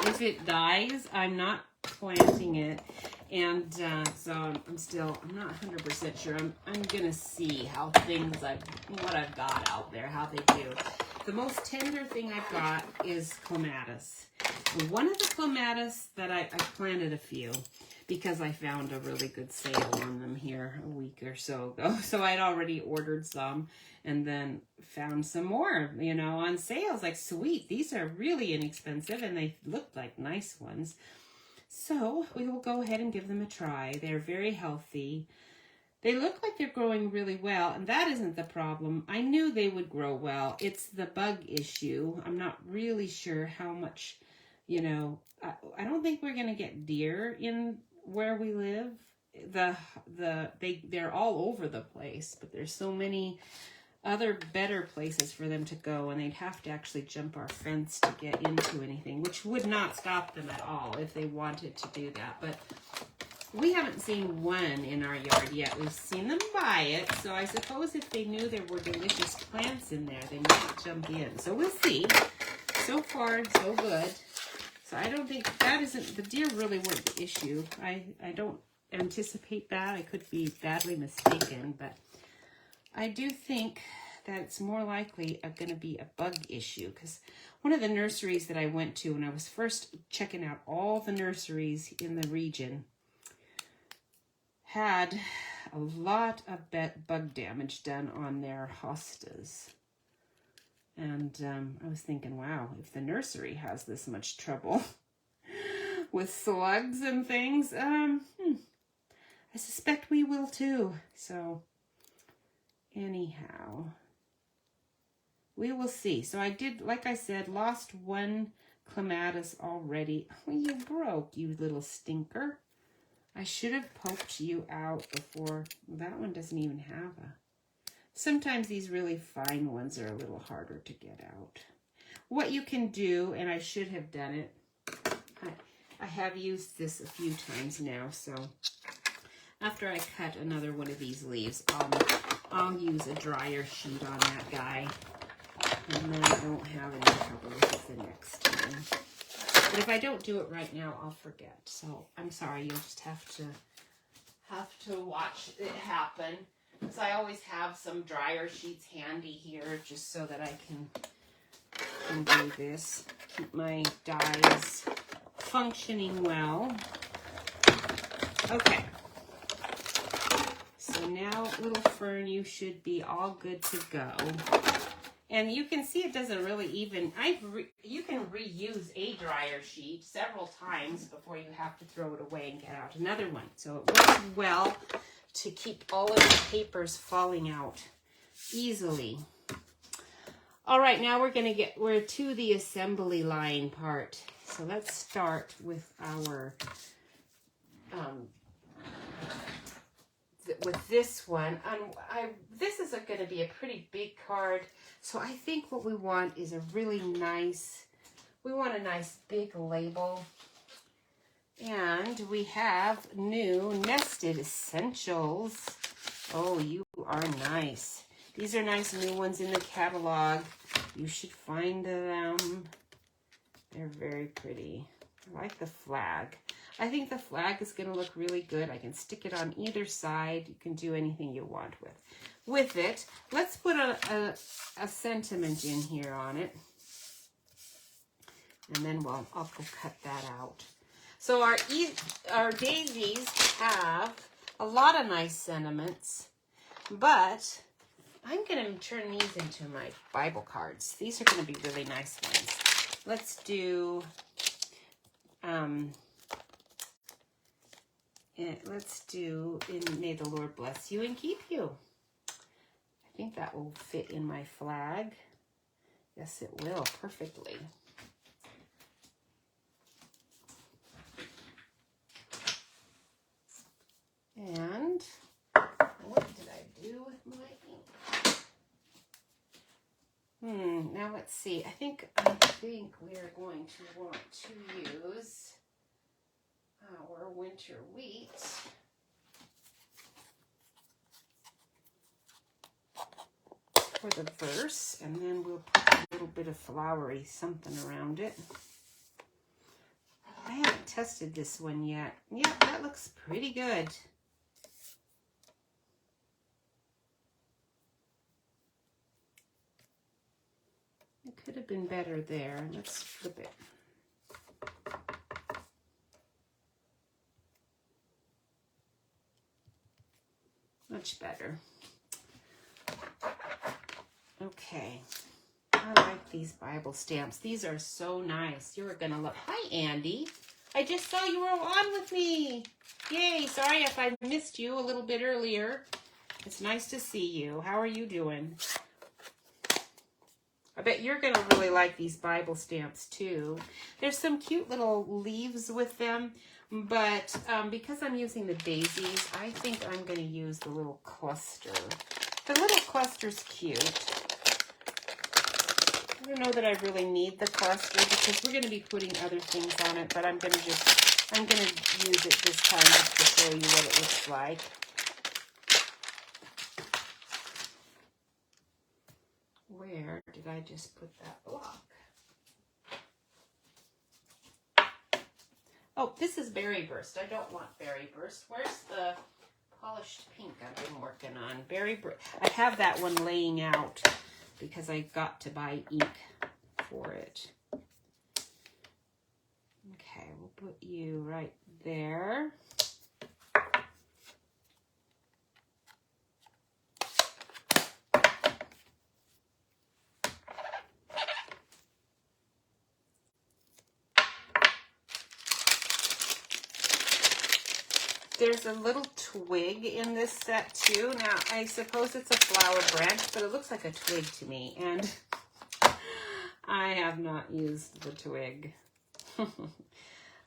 if it dies, I'm not planting it, and so I'm not 100% sure. I'm gonna see how what I've got out there, how they do. The most tender thing I've got is clematis. One of the clematis that I planted a few because I found a really good sale on them here a week or so ago. So I'd already ordered some and then found some more, on sales. Like, sweet, these are really inexpensive and they look like nice ones. So we will go ahead and give them a try. They're very healthy. They look like they're growing really well, and that isn't the problem. I knew they would grow well. It's the bug issue. I'm not really sure how much, I don't think we're going to get deer in where we live. They're all over the place, but there's so many other better places for them to go, and they'd have to actually jump our fence to get into anything, which would not stop them at all if they wanted to do that. But we haven't seen one in our yard yet. We've seen them buy it, so I suppose if they knew there were delicious plants in there, they might jump in. So we'll see. So far, so good. So I don't think the deer really weren't the issue. I don't anticipate that. I could be badly mistaken, but I do think that it's more likely going to be a bug issue, because one of the nurseries that I went to when I was first checking out all the nurseries in the region had a lot of bug damage done on their hostas. And I was thinking, wow, if the nursery has this much trouble with slugs and things, I suspect we will too. So anyhow, we will see. So I did, like I said, lost one clematis already. Oh, you broke, you little stinker. I should have poked you out before. That one doesn't even have a... Sometimes these really fine ones are a little harder to get out. What you can do, and I should have done it, I have used this a few times now, so after I cut another one of these leaves, I'll use a dryer sheet on that guy, and then I won't have any trouble with it the next time. But if I don't do it right now, I'll forget. So I'm sorry, you'll just have to watch it happen. Because I always have some dryer sheets handy here just so that I can do this. Keep my dyes functioning well. Okay. So now, little fern, you should be all good to go. And you can see it doesn't really even, you can reuse a dryer sheet several times before you have to throw it away and get out another one. So it works well to keep all of the papers falling out easily. All right, now we're to the assembly line part. So let's start with our, with this one. This is going to be a pretty big card. So I think what we want is a really nice, we want a nice big label. And we have new nested essentials. Oh, you are nice. These are nice new ones in the catalog. You should find them. They're very pretty. I like the flag. I think the flag is going to look really good. I can stick it on either side. You can do anything you want with it. Let's put a sentiment in here on it. And then I'll go cut that out. So our daisies have a lot of nice sentiments, but I'm going to turn these into my Bible cards. These are going to be really nice ones. Let's do, May the Lord bless you and keep you. I think that will fit in my flag. Yes, it will perfectly. And what did I do with my ink? Now let's see. I think we're going to want to use our winter wheat. For the verse, and then we'll put a little bit of flowery something around it. I haven't tested this one yet. Yeah, that looks pretty good. It could have been better there. Let's flip it. Much better. Okay. I like these Bible stamps. These are so nice. You're going to love. Hi, Andy. I just saw you were on with me. Yay. Sorry if I missed you a little bit earlier. It's nice to see you. How are you doing? I bet you're going to really like these Bible stamps too. There's some cute little leaves with them, but because I'm using the daisies, I think I'm going to use the little cluster. The little cluster's cute. I don't know that I really need the cluster because we're going to be putting other things on it, but I'm going to use it this time just to show you what it looks like. Where did I just put that block? Oh, this is Berry Burst. I don't want Berry Burst. Where's the polished pink I've been working on? Berry Burst. I have that one laying out because I got to buy ink for it. Okay, we'll put you right there. There's a little twig in this set too. Now, I suppose it's a flower branch, but it looks like a twig to me, and I have not used the twig.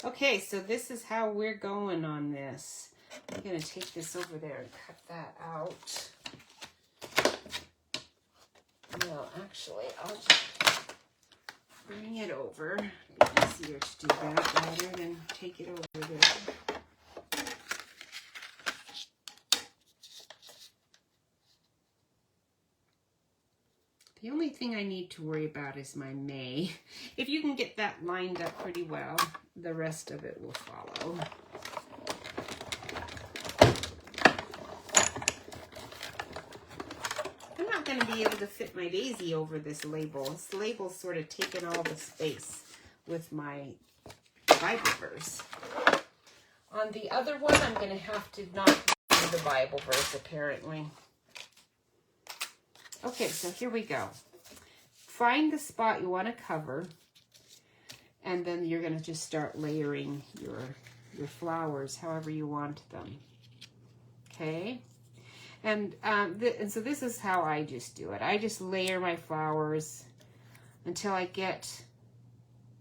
Okay, so this is how we're going on this. I'm going to take this over there and cut that out. No, actually, I'll just bring it over. It'd be easier to do that rather than take it over there. The only thing I need to worry about is my May. If you can get that lined up pretty well, the rest of it will follow. I'm not going to be able to fit my daisy over this label. This label's sort of taken all the space with my Bible verse. On the other one, I'm going to have to not do the Bible verse, apparently. Okay, so here we go. Find the spot you want to cover, and then you're going to just start layering your flowers however you want them. Okay? And so this is how I just do it. I just layer my flowers until I get,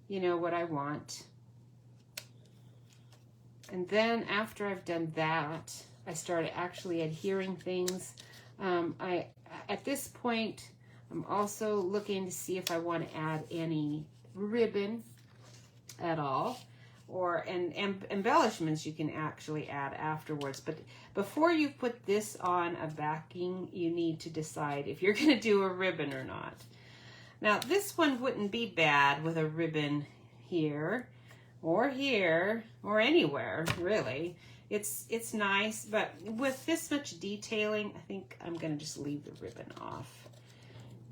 what I want. And then after I've done that, I start actually adhering things. At this point, I'm also looking to see if I want to add any ribbon at all, and embellishments you can actually add afterwards. But before you put this on a backing, you need to decide if you're going to do a ribbon or not. Now, this one wouldn't be bad with a ribbon here, or anywhere, really. It's nice, but with this much detailing, I think I'm going to just leave the ribbon off.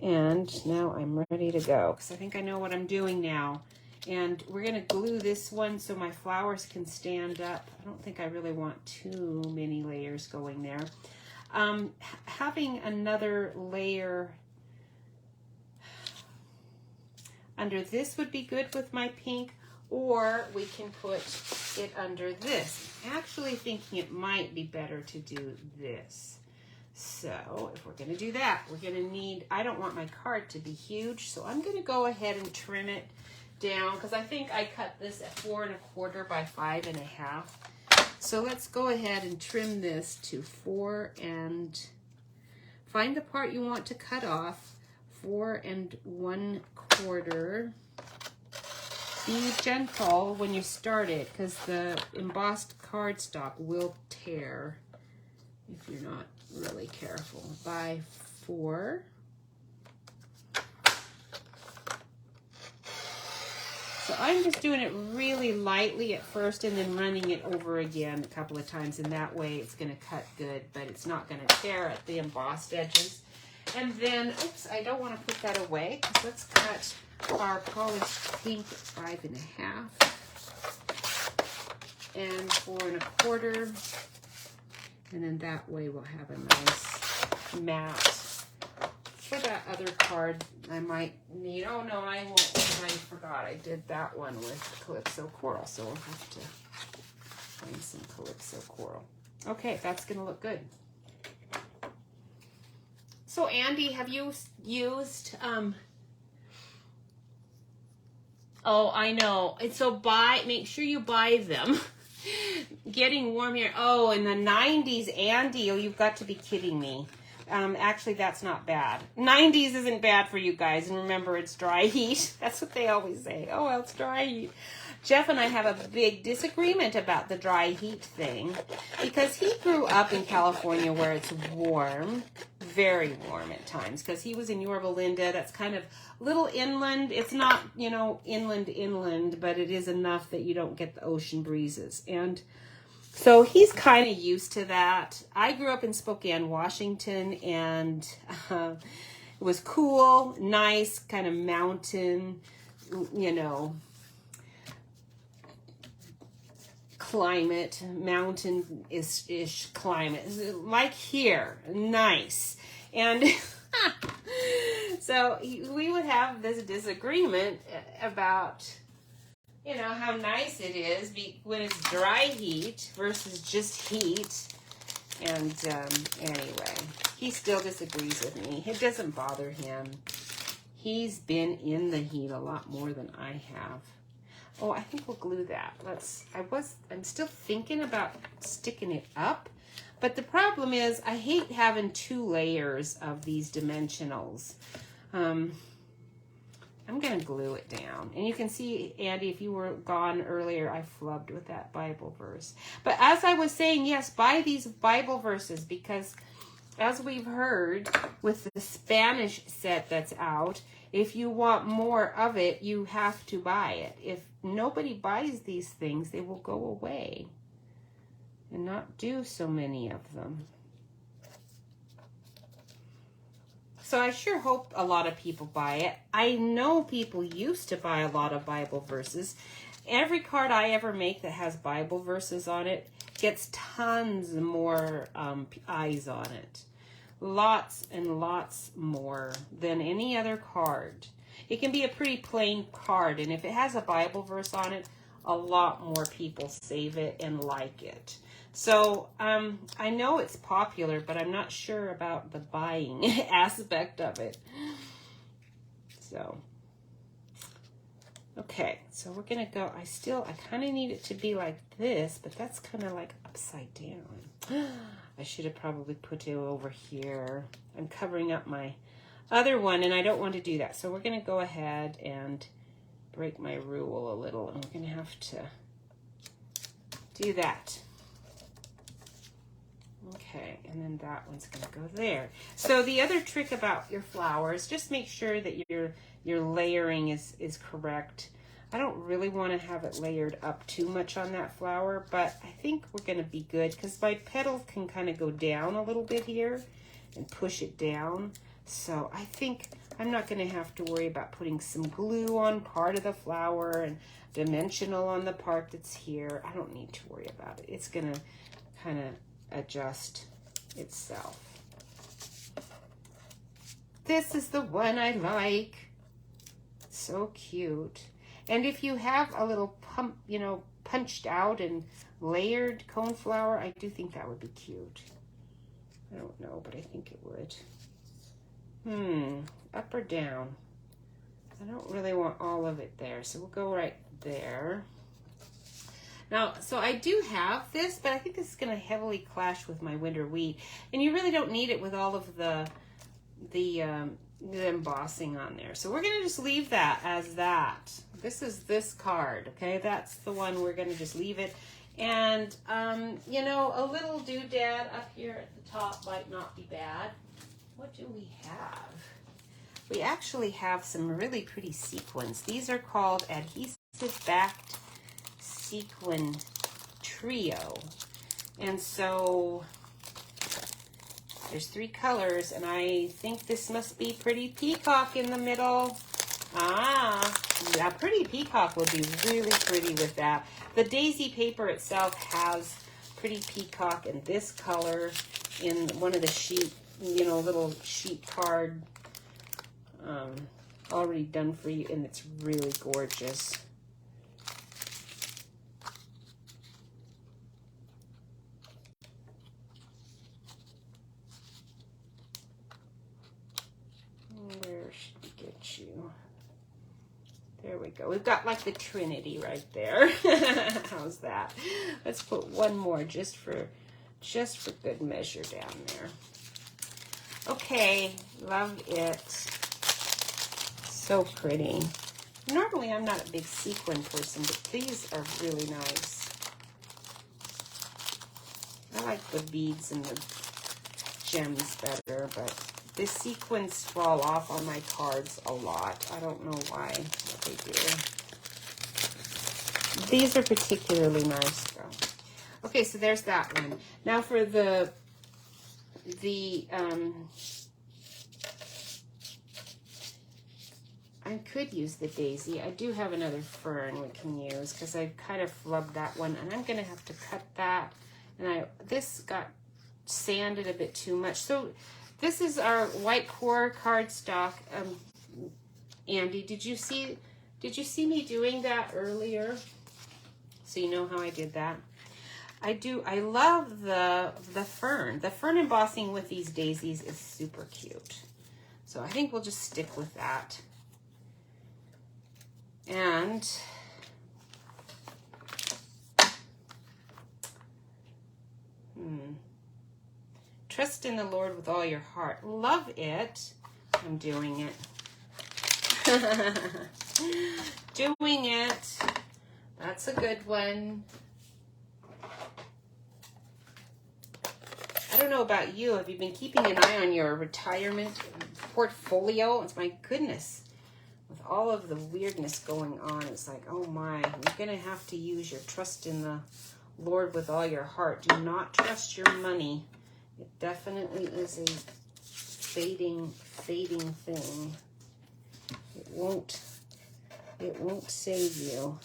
And now I'm ready to go, because I think I know what I'm doing now. And we're going to glue this one so my flowers can stand up. I don't think I really want too many layers going there. Having another layer under this would be good with my pink, or we can put it under this. I'm actually thinking it might be better to do this. So if we're going to do that, we're going to need, I don't want my card to be huge, so I'm going to go ahead and trim it down because I think I cut this at 4 1/4 by 5 1/2. So let's go ahead and trim this to 4 and find the part you want to cut off. 4 1/4. Be gentle when you start it because the embossed cardstock will tear if you're not really careful. By 4. So I'm just doing it really lightly at first and then running it over again a couple of times, and that way it's going to cut good, but it's not going to tear at the embossed edges. And then, oops, I don't want to put that away. Let's cut our polished pink at 5 1/2 and 4 1/4. And then that way we'll have a nice mat. For that other card, I might need, oh no, I won't, because I forgot I did that one with Calypso Coral, so we'll have to find some Calypso Coral. Okay, that's going to look good. So Andy, have you used, oh, I know. And so make sure you buy them. Getting warm here. Oh, in the 90s, Andy, oh, you've got to be kidding me. Actually, that's not bad. 90s isn't bad for you guys. And remember, it's dry heat. That's what they always say. Oh, well, it's dry heat. Jeff and I have a big disagreement about the dry heat thing because he grew up in California where it's warm, very warm at times, because he was in Yorba Linda. That's kind of little inland. It's not, you know, inland, but it is enough that you don't get the ocean breezes. And so he's kind of used to that. I grew up in Spokane, Washington, and it was cool, nice, kind of mountain, you know, climate, mountain-ish climate, like here, nice. And so we would have this disagreement about, you know, how nice it is when it's dry heat versus just heat. And anyway, he still disagrees with me. It doesn't bother him. He's been in the heat a lot more than I have. Oh, I think we'll glue that. I'm still thinking about sticking it up, but the problem is I hate having 2 layers of these dimensionals. I'm going to glue it down. And you can see, Andy, if you were gone earlier, I flubbed with that Bible verse. But as I was saying, yes, buy these Bible verses because as we've heard with the Spanish set that's out, if you want more of it, you have to buy it. If nobody buys these things, they will go away and not do so many of them. So I sure hope a lot of people buy it. I know people used to buy a lot of Bible verses. Every card I ever make that has Bible verses on it gets tons more eyes on it. Lots and lots more than any other card. It can be a pretty plain card, and if it has a Bible verse on it, a lot more people save it and like it. So I know it's popular, but I'm not sure about the buying aspect of it. So, okay, so we're gonna go, I kind of need it to be like this, but that's kind of like upside down. I should have probably put it over here. I'm covering up my other one, and I don't want to do that. So we're going to go ahead and break my rule a little, and we're going to have to do that. Okay, and then that one's going to go there. So the other trick about your flowers, just make sure that your layering is correct. I don't really want to have it layered up too much on that flower, but I think we're going to be good because my petals can kind of go down a little bit here and push it down. So I think I'm not going to have to worry about putting some glue on part of the flower and dimensional on the part that's here. I don't need to worry about it. It's going to kind of adjust itself. This is the one I like. So cute. And if you have a little punched out and layered coneflower, I do think that would be cute. I don't know, but I think it would. Up or down? I don't really want all of it there, so we'll go right there. Now, so I do have this, but I think this is going to heavily clash with my winter wheat. And you really don't need it with all of the embossing on there. So we're going to just leave that as that. This is this card, okay? That's the one we're going to just leave it. And, you know, a little doodad up here at the top might not be bad. What do we have? We actually have some really pretty sequins. These are called adhesive backed sequin trio. And so there's 3 colors, and I think this must be pretty peacock in the middle. Yeah, pretty peacock would be really pretty with that. The daisy paper itself has pretty peacock in this color in one of the sheet, you know, little sheet card already done for you, and it's really gorgeous. Where should we get you? There we go. We've got like the Trinity right there. How's that? Let's put one more just for good measure down there. Okay, love it. So pretty. Normally I'm not a big sequin person, but these are really nice. I like the beads and the gems better, but the sequins fall off on my cards a lot. I don't know why, what they do. These are particularly nice though. Okay, so there's that one. Now for the I could use the daisy. I do have another fern we can use because I kind of flubbed that one, and I'm gonna have to cut that. And this got sanded a bit too much. So this is our white core cardstock. Andy, did you see me doing that earlier? So you know how I did that. I love the fern. The fern embossing with these daisies is super cute. So I think we'll just stick with that. And trust in the Lord with all your heart. Love it. I'm doing it. Doing it. That's a good one. I don't know about you. Have you been keeping an eye on your retirement portfolio? It's my goodness. With all of the weirdness going on, it's like, oh my, you're going to have to use your trust in the Lord with all your heart. Do not trust your money. It definitely is a fading thing. It won't save you.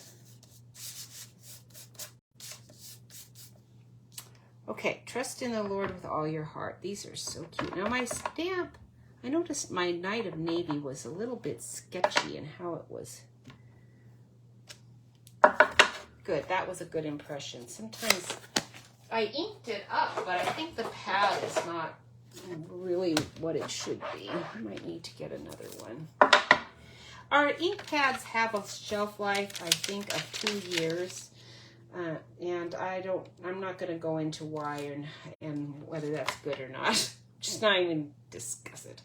Okay, trust in the Lord with all your heart. These are so cute. Now my stamp, I noticed my Knight of Navy was a little bit sketchy in how it was. Good, that was a good impression. Sometimes I inked it up, but I think the pad is not really what it should be. I might need to get another one. Our ink pads have a shelf life, I think, of 2 years. And I'm not going to go into why and whether that's good or not. Just not even discuss it.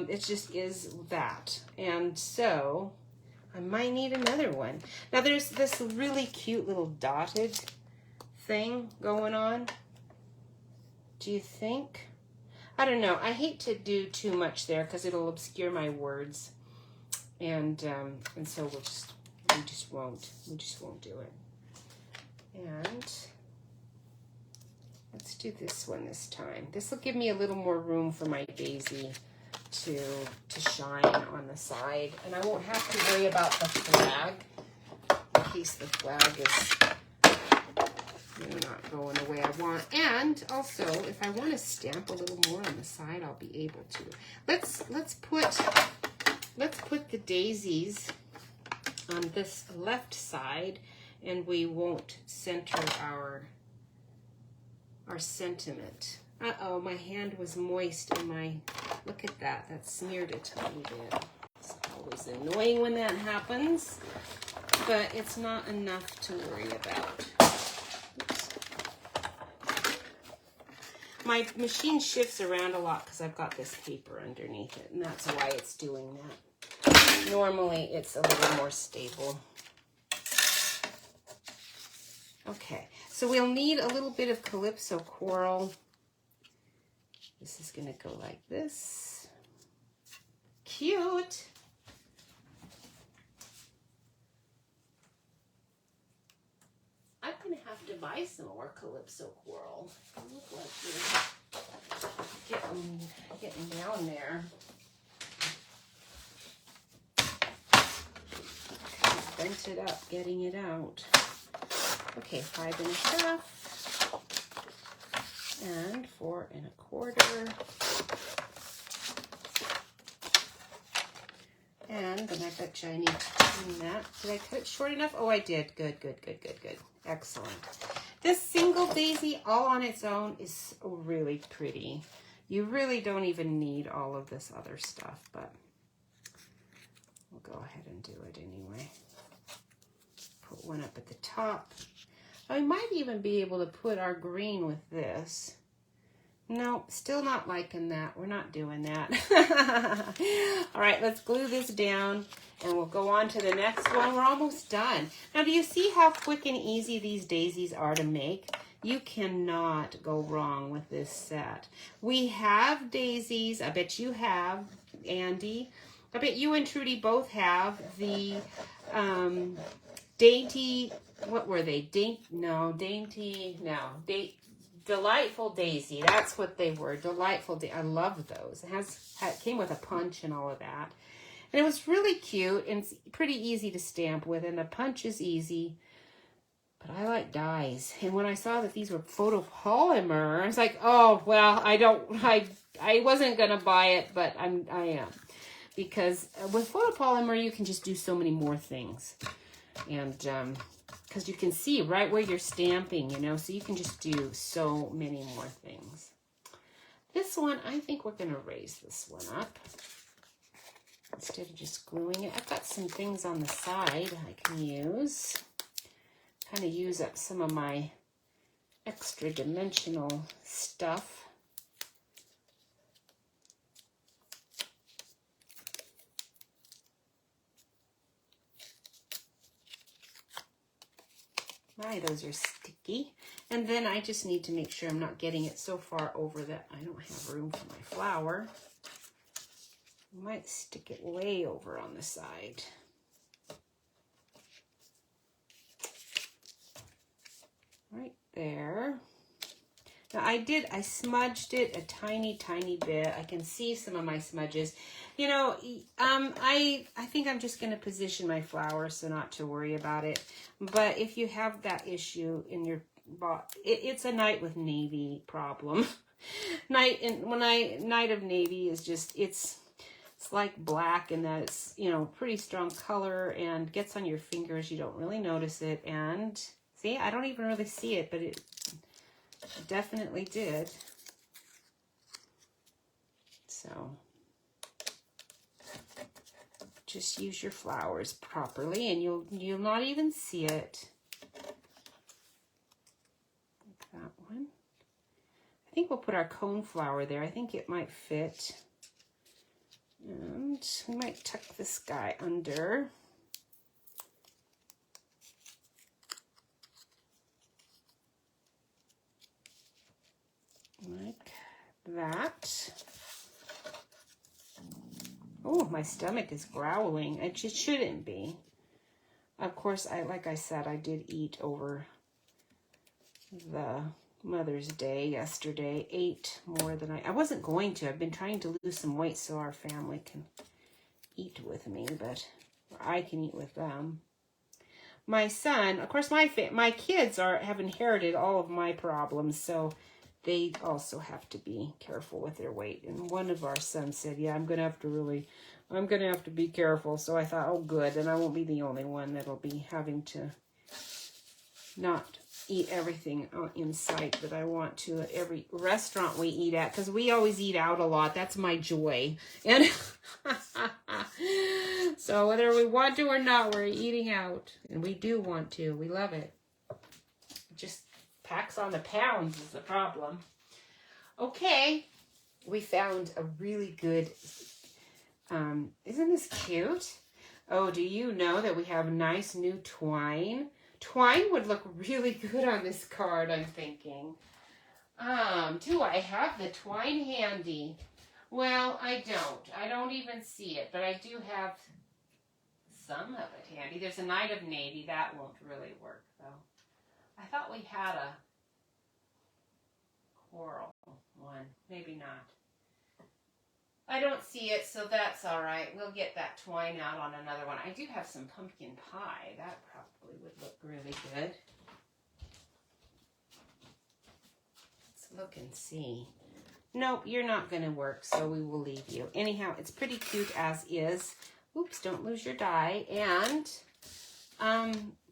It just is that. And so I might need another one. Now there's this really cute little dotted thing going on. Do you think? I don't know. I hate to do too much there because it'll obscure my words. And so we just won't do it. And let's do this one this time. This will give me a little more room for my daisy to shine on the side. And I won't have to worry about the flag in case the flag is not going the way I want. And also, if I want to stamp a little more on the side, I'll be able to. Let's put the daisies on this left side, and we won't center our sentiment. Uh-oh, my hand was moist and look at that. That smeared a tiny bit. It's always annoying when that happens, but it's not enough to worry about. Oops. My machine shifts around a lot because I've got this paper underneath it, and that's why it's doing that. Normally, it's a little more stable. Okay, so we'll need a little bit of Calypso coral. This is going to go like this. Cute. I'm going to have to buy some more Calypso coral. They look like you're getting down there. Bent it up, getting it out. Okay, 5 1/2 and 4 1/4. And then I bet you I need to trim that. Did I cut it short enough? Oh, I did. Good. Excellent. This single daisy all on its own is really pretty. You really don't even need all of this other stuff, but we'll go ahead and do it anyway. Put one up at the top. I might even be able to put our green with this. No, still not liking that. We're not doing that. All right, let's glue this down and we'll go on to the next one. We're almost done. Now, do you see how quick and easy these daisies are to make? You cannot go wrong with this set. We have daisies. I bet you have, Andy. I bet you and Trudy both have the dainty, what were they? Delightful Daisy. That's what they were. Delightful Daisy. I love those. It came with a punch and all of that. And it was really cute and it's pretty easy to stamp with. And the punch is easy. But I like dies. And when I saw that these were photopolymer, I was like, oh, well, I wasn't going to buy it, but I am. Because with photopolymer, you can just do so many more things. And because you can see right where you're stamping, so you can just do so many more things. This one, I think we're going to raise this one up instead of just gluing it. I've got some things on the side I can use. Kind of use up some of my extra dimensional stuff. My, those are sticky. And then I just need to make sure I'm not getting it so far over that I don't have room for my flower. I might stick it way over on the side. Right there. Now I smudged it a tiny, tiny bit. I can see some of my smudges. I think I'm just going to position my flower so not to worry about it. But if you have that issue in your box, it's a night with navy problem. Night of navy is just, it's like black in that it's, pretty strong color and gets on your fingers. You don't really notice it. And see, I don't even really see it, but it definitely did. So just use your flowers properly and you'll not even see it. Like that one. I think we'll put our cone flower there. I think it might fit. And we might tuck this guy under. Like that. Oh, my stomach is growling. It just shouldn't be. Of course, like I said, I did eat over the Mother's Day yesterday. Ate more than I wasn't going to. I've been trying to lose some weight so our family can eat with me, but I can eat with them. My son, of course, my kids have inherited all of my problems, so they also have to be careful with their weight. And one of our sons said, yeah, I'm going to have to be careful. So I thought, oh, good. And I won't be the only one that'll be having to not eat everything in sight that I want to at every restaurant we eat at, because we always eat out a lot. That's my joy. And so whether we want to or not, we're eating out. And we do want to. We love it. Just packs on the pounds is the problem. Okay. We found a really good, isn't this cute? Oh, do you know that we have nice new twine? Twine would look really good on this card, I'm thinking. Do I have the twine handy? Well, I don't. I don't even see it, but I do have some of it handy. There's a Knight of Navy. That won't really work, though. I thought we had a coral one. Maybe not. I don't see it, so that's all right. We'll get that twine out on another one. I do have some pumpkin pie. That probably would look really good. Let's look and see. Nope, you're not going to work, so we will leave you. Anyhow, it's pretty cute as is. Oops, don't lose your die. And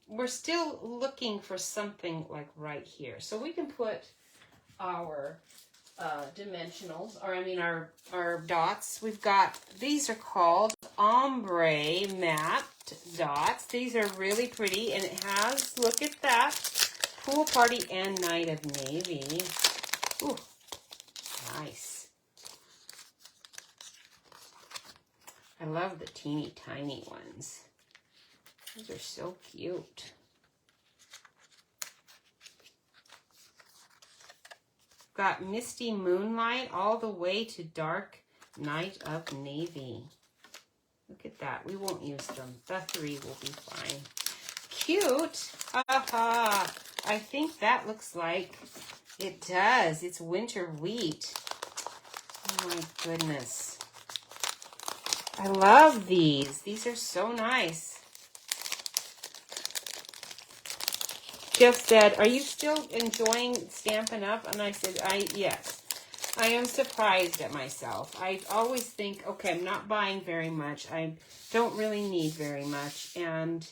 we're still looking for something like right here. So we can put our dimensionals, or I mean our dots. We've got, these are called ombre matte dots. These are really pretty, and it has, look at that, pool party and Knight of Navy. Ooh, nice. I love the teeny tiny ones. Those are so cute. Got Misty Moonlight all the way to Dark Knight of Navy. Look at that. We won't use them. The 3 will be fine. Cute. Aha. I think that looks like it does. It's winter wheat. Oh my goodness. I love these. These are so nice. Jeff said, are you still enjoying Stampin' Up? And I said, yes. I am surprised at myself. I always think, okay, I'm not buying very much. I don't really need very much. And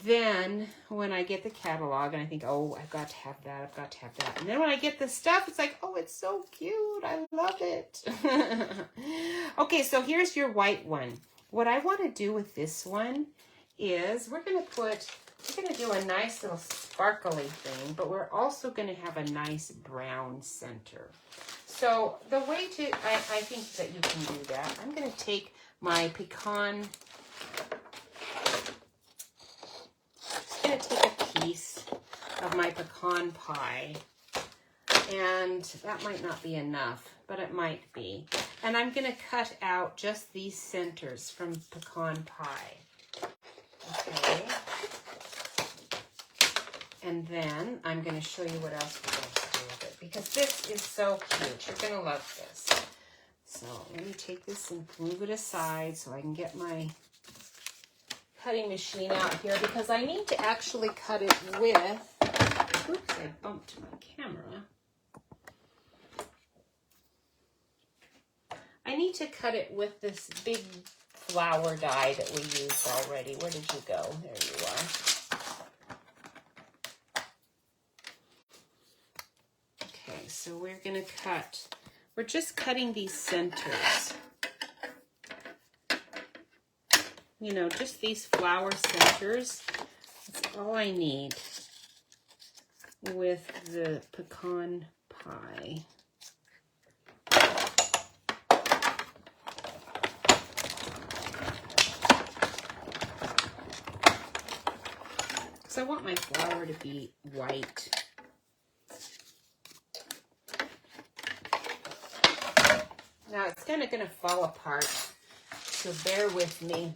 then when I get the catalog and I think, oh, I've got to have that, I've got to have that. And then when I get the stuff, it's like, oh, it's so cute. I love it. Okay, so here's your white one. What I want to do with this one is we're going to do a nice little sparkly thing, but we're also going to have a nice brown center. So the way to, I think that you can do that, I'm going to take my pecan, just going to take a piece of my pecan pie, and that might not be enough, but it might be. And I'm going to cut out just these centers from pecan pie. Okay. And then I'm going to show you what else we're going to do with it, because this is so cute. You're going to love this. So let me take this and move it aside so I can get my cutting machine out here, because I need to actually cut it with, oops, I bumped my camera. I need to cut it with this big flower die that we used already. Where did you go? There you are. Okay, so we're going to cut, we're just cutting these centers. You know, just these flower centers. That's all I need with the pecan pie. So I want my flower to be white. Now it's kind of going to fall apart, so bear with me.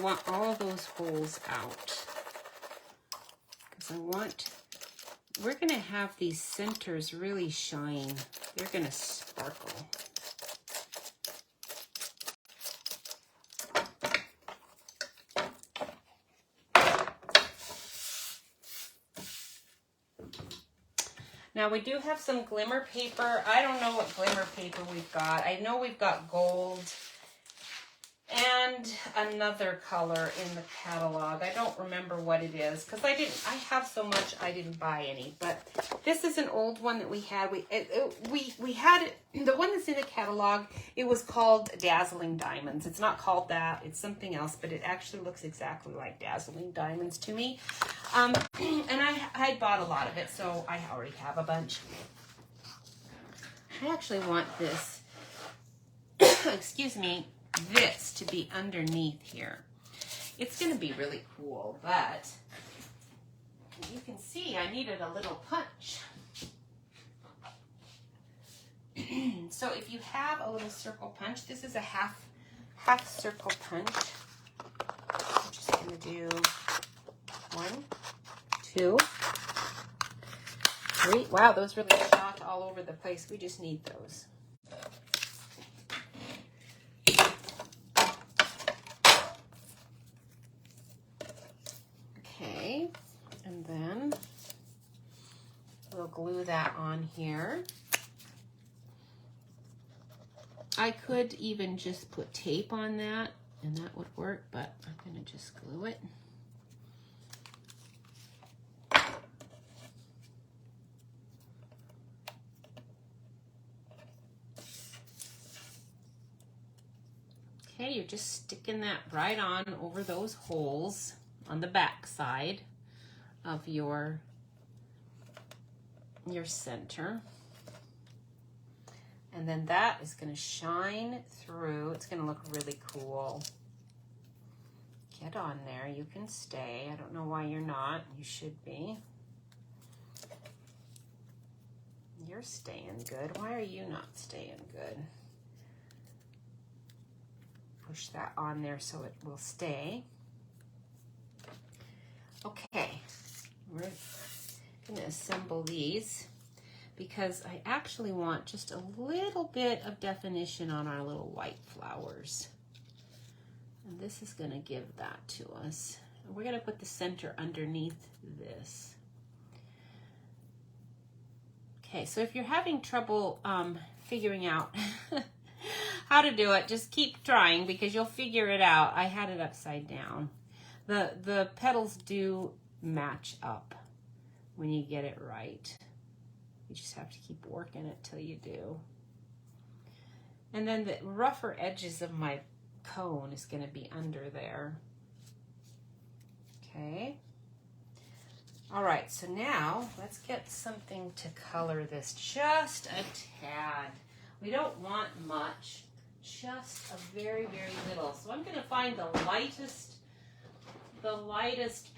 want all those holes out. Because we're going to have these centers really shine. They're going to sparkle. Now we do have some glimmer paper. I don't know what glimmer paper we've got. I know we've got gold and another color in the catalog. I don't remember what it is because I have so much I didn't buy any. But this is an old one that we had. We had it, the one that's in the catalog. It was called Dazzling Diamonds. It's not called that. It's something else, but it actually looks exactly like Dazzling Diamonds to me. And I bought a lot of it, so I already have a bunch. I actually want this, excuse me, this to be underneath here. It's going to be really cool, but you can see I needed a little punch. So if you have a little circle punch, this is a half circle punch. I'm just going to do 1, 2, 3. Wow, those really shot all over the place. We just need those. Okay, and then we'll glue that on here. I could even just put tape on that and that would work, but I'm going to just glue it. Okay, you're just sticking that right on over those holes on the back side of your center. And then that is going to shine through. It's going to look really cool. Get on there. You can stay. I don't know why you're not. You should be. You're staying good. Why are you not staying good? Push that on there so it will stay. Okay, we're going to assemble these because I actually want just a little bit of definition on our little white flowers. And this is going to give that to us. And we're going to put the center underneath this. Okay, so if you're having trouble figuring out how to do it, just keep trying because you'll figure it out. I had it upside down. The petals do match up when you get it right. You just have to keep working it till you do. And then the rougher edges of my cone is going to be under there. Okay. All right, so now let's get something to color this just a tad. We don't want much, just a very, very little. So I'm going to find the lightest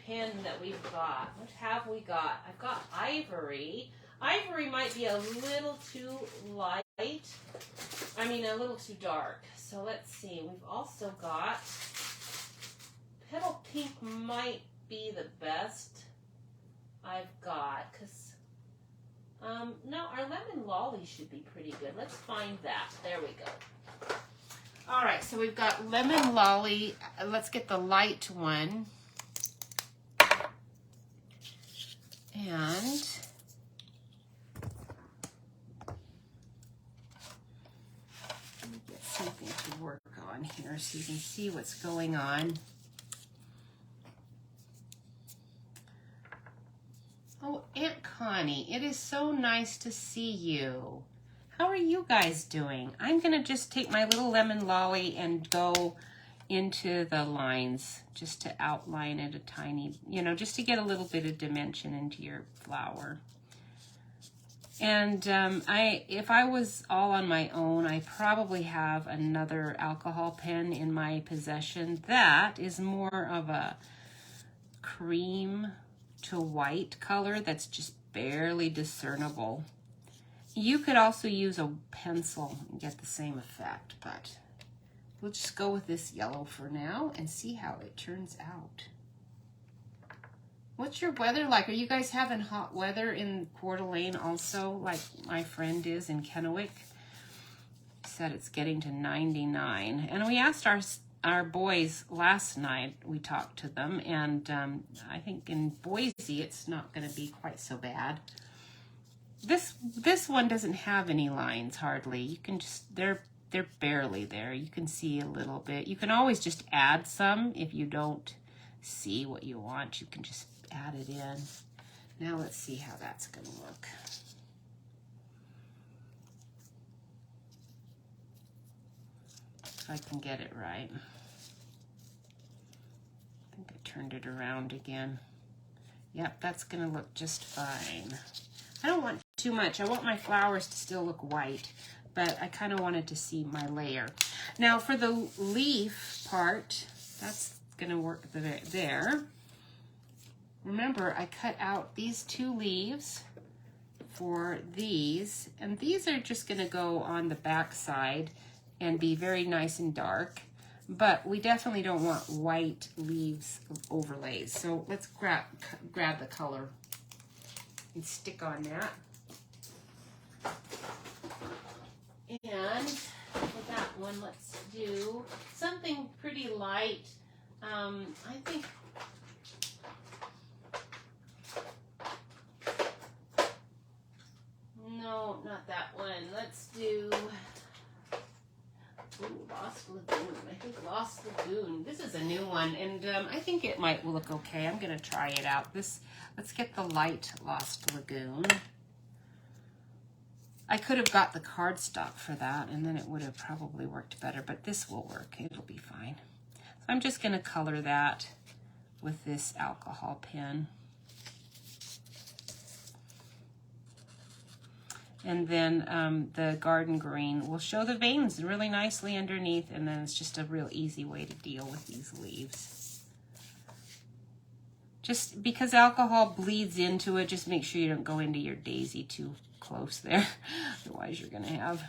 pen that we've got. What have we got? I've got ivory. Ivory might be a little too light. I mean, a little too dark. So let's see. We've also got petal pink might be the best I've got because no, our lemon lolly should be pretty good. Let's find that. There we go. All right, so we've got lemon lolly. Let's get the light one. And let me get something to work on here so you can see what's going on. Oh, Aunt Connie, it is so nice to see you. How are you guys doing? I'm going to just take my little lemon lolly and go into the lines just to outline it a tiny, just to get a little bit of dimension into your flower. And if I was all on my own, I probably have another alcohol pen in my possession. That is more of a cream to white color that's just barely discernible. You could also use a pencil and get the same effect, but we'll just go with this yellow for now and see how it turns out. What's your weather like? Are you guys having hot weather in Coeur d'Alene also, like my friend is in Kennewick? Said it's getting to 99. And we asked our boys last night, we talked to them, and I think in Boise it's not going to be quite so bad. This one doesn't have any lines hardly. You can just, they're barely there. You can see a little bit. You can always just add some if you don't see what you want. You can just add it in. Now let's see how that's going to look. If I can get it right. I think I turned it around again. Yep, that's going to look just fine. I don't want too much. I want my flowers to still look white, but I kind of wanted to see my layer. Now for the leaf part, that's going to work there. Remember, I cut out these 2 leaves for these, and these are just going to go on the back side and be very nice and dark, but we definitely don't want white leaves overlays. So let's grab the color and stick on that. And for that one, let's do something pretty light. I think no, not that one. Let's do Lost Lagoon. I think Lost Lagoon. This is a new one, and I think it might look okay. I'm gonna try it out. Let's get the light Lost Lagoon. I could have got the cardstock for that, and then it would have probably worked better, but this will work. It'll be fine. So I'm just gonna color that with this alcohol pen. And then the garden green will show the veins really nicely underneath, and then it's just a real easy way to deal with these leaves. Just because alcohol bleeds into it, just make sure you don't go into your daisy too close there. Otherwise you're gonna have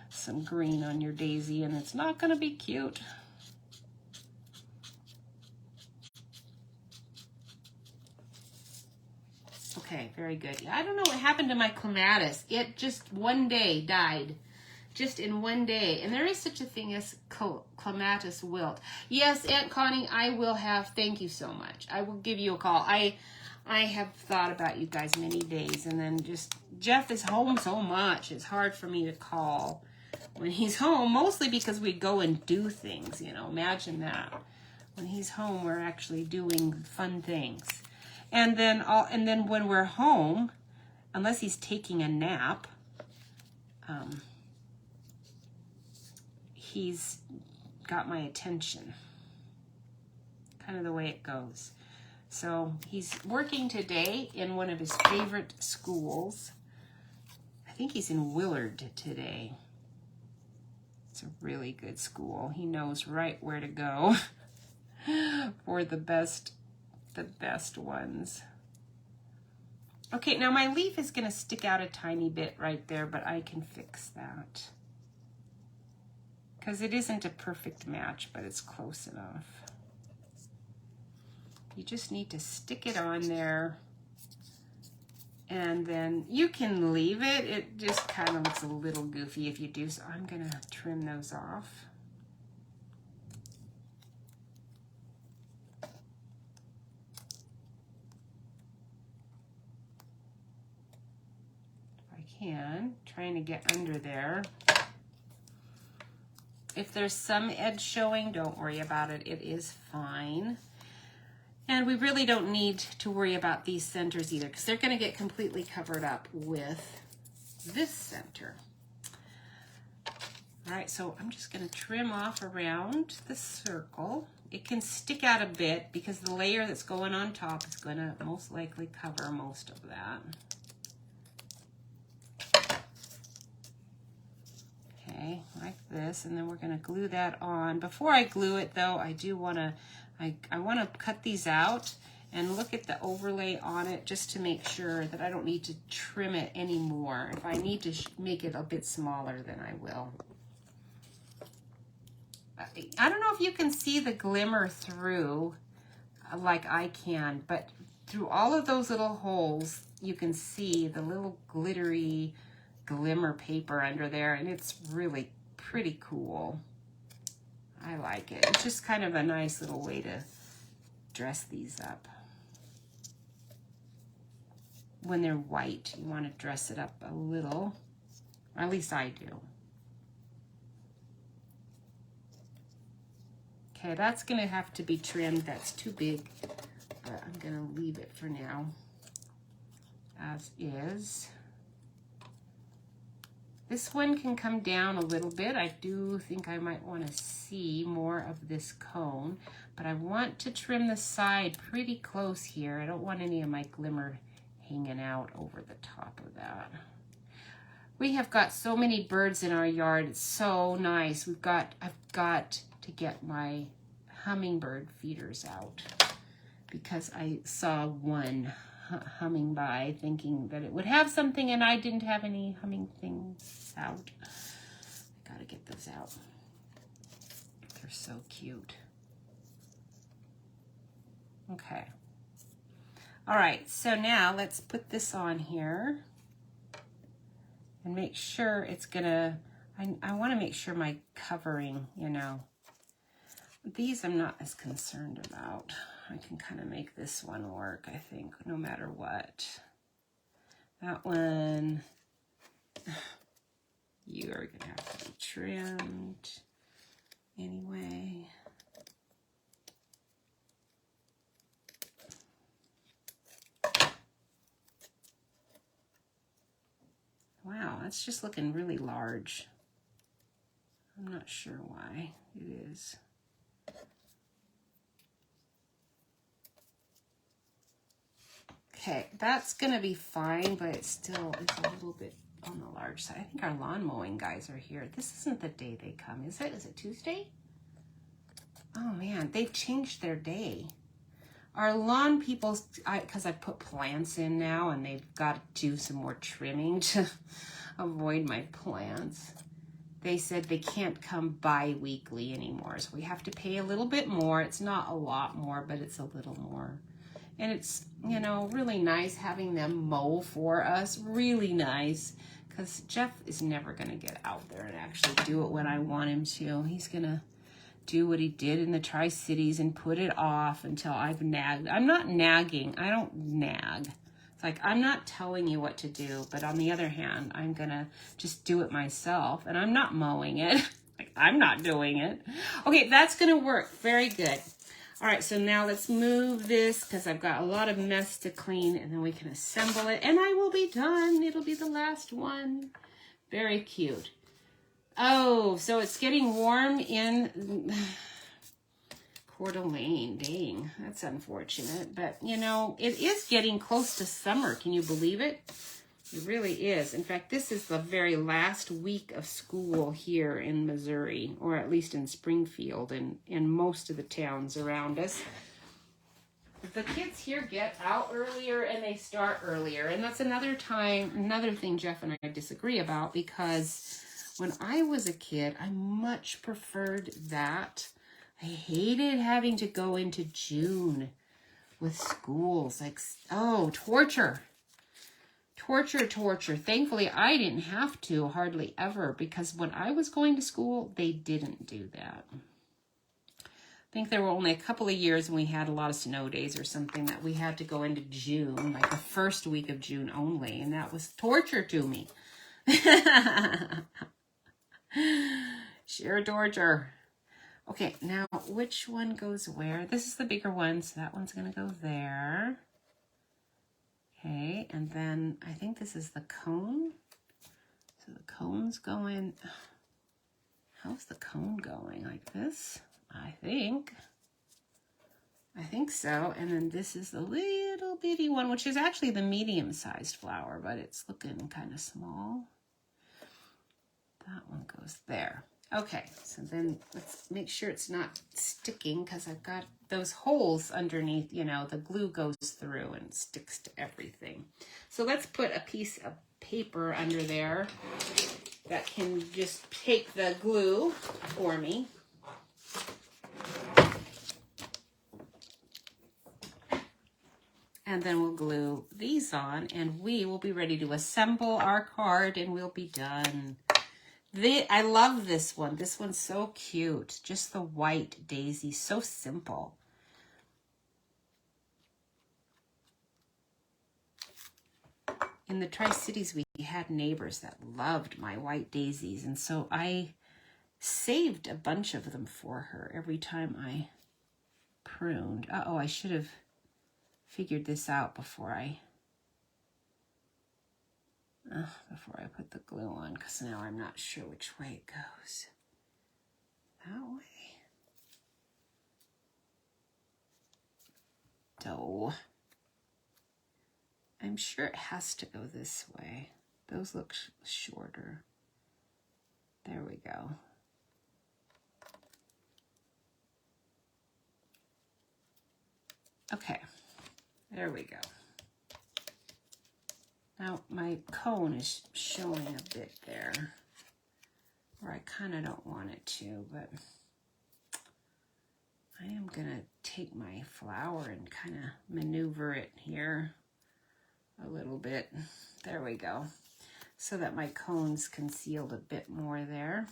some green on your daisy and it's not gonna be cute. Okay, very good. I don't know what happened to my clematis. It just one day died. Just in one day. And there is such a thing as clematis wilt. Yes, Aunt Connie, I will have, thank you so much. I will give you a call. I have thought about you guys many days, and then just, Jeff is home so much. It's hard for me to call when he's home, mostly because we go and do things, you know, imagine that. When he's home, we're actually doing fun things. And then when we're home, unless he's taking a nap, he's got my attention. Kind of the way it goes. So he's working today in one of his favorite schools. I think he's in Willard today. It's a really good school. He knows right where to go for the best ones. Okay, now my leaf is going to stick out a tiny bit right there, but I can fix that. Because it isn't a perfect match, but it's close enough. You just need to stick it on there, and then you can leave it. It just kind of looks a little goofy if you do, so I'm going to trim those off. Trying to get under there. If there's some edge showing, don't worry about it. It is fine. And we really don't need to worry about these centers either, because they're going to get completely covered up with this center. All right, so I'm just going to trim off around the circle. It can stick out a bit because the layer that's going on top is going to most likely cover most of that. Okay, like this, and then we're going to glue that on. Before I glue it, though, I do want to, I want to cut these out and look at the overlay on it just to make sure that I don't need to trim it anymore. If I need to make it a bit smaller, then I will. But I don't know if you can see the glimmer through like I can, but through all of those little holes, you can see the little glittery glimmer paper under there, and it's really pretty cool. I like it. It's just kind of a nice little way to dress these up. When they're white, you want to dress it up a little. At least I do. Okay, that's going to have to be trimmed. That's too big, but I'm going to leave it for now as is. This one can come down a little bit. I do think I might want to see more of this cone, but I want to trim the side pretty close here. I don't want any of my glimmer hanging out over the top of that. We have got so many birds in our yard. It's so nice. I've got to get my hummingbird feeders out because I saw one humming by thinking that it would have something, and I didn't have any humming things out. I gotta get those out. They're so cute. Okay. All right, so now let's put this on here and make sure it's gonna, I wanna make sure my covering, you know, these I'm not as concerned about. I can kind of make this one work, I think, no matter what. That one, you are gonna have to be trimmed anyway. Wow, that's just looking really large. I'm not sure why it is. Okay, that's gonna be fine, but it still is a little bit on the large side. I think our lawn mowing guys are here. This isn't the day they come, is it? Is it Tuesday? Oh man, they've changed their day. Our lawn people, because I put plants in now, and they've got to do some more trimming to avoid my plants. They said they can't come bi-weekly anymore, so we have to pay a little bit more. It's not a lot more, but it's a little more. And it's, you know, really nice having them mow for us. Really nice, because Jeff is never going to get out there and actually do it when I want him to. He's going to do what he did in the Tri-Cities and put it off until I've nagged. I'm not nagging. I don't nag. It's like, I'm not telling you what to do, but on the other hand, I'm going to just do it myself, and I'm not mowing it. Like, I'm not doing it. Okay, that's going to work. Very good. All right, so now let's move this because I've got a lot of mess to clean, and then we can assemble it, and I will be done. It'll be the last one. Very cute. Oh, so it's getting warm in Coeur d'Alene. Dang, that's unfortunate. But, you know, it is getting close to summer. Can you believe it? It really is. In fact, this is the very last week of school here in Missouri, or at least in Springfield and in most of the towns around us. The kids here get out earlier and they start earlier. And that's another thing Jeff and I disagree about, because when I was a kid, I much preferred that. I hated having to go into June with schools. Like, oh, torture. Torture. Thankfully, I didn't have to hardly ever, because when I was going to school, they didn't do that. I think there were only a couple of years when we had a lot of snow days or something that we had to go into June, like the first week of June only, and that was torture to me. Sheer torture. Okay, now which one goes where? This is the bigger one, so that one's going to go there. Okay, and then I think this is the cone. So the cone's going, how's the cone going? Like this? I think so. And then this is the little bitty one, which is actually the medium-sized flower, but it's looking kind of small. That one goes there. Okay, so then let's make sure it's not sticking, because I've got those holes underneath, you know, the glue goes through and sticks to everything. So let's put a piece of paper under there that can just take the glue for me. And then we'll glue these on and we will be ready to assemble our card and we'll be done. I love this one. This one's so cute. Just the white daisy, so simple. In the Tri-Cities, we had neighbors that loved my white daisies. And so I saved a bunch of them for her every time I pruned. Uh-oh, I should have figured this out before I put the glue on, because now I'm not sure which way it goes. That way. So I'm sure it has to go this way. Those look shorter. There we go. Okay, there we go. Now my cone is showing a bit there, where I kind of don't want it to, but I am gonna take my flower and kind of maneuver it here a little bit. There we go. So that my cone's concealed a bit more there.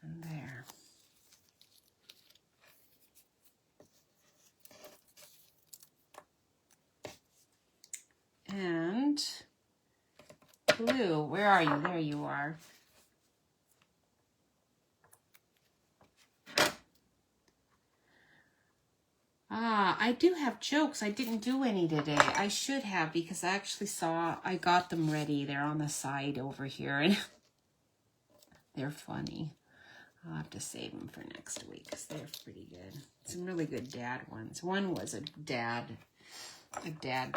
And there. And glue, where are you? There you are. I do have jokes. I didn't do any today. I should have, because I actually saw, I got them ready. They're on the side over here, and they're funny. I'll have to save them for next week, because they're pretty good. Some really good dad ones. One was a dad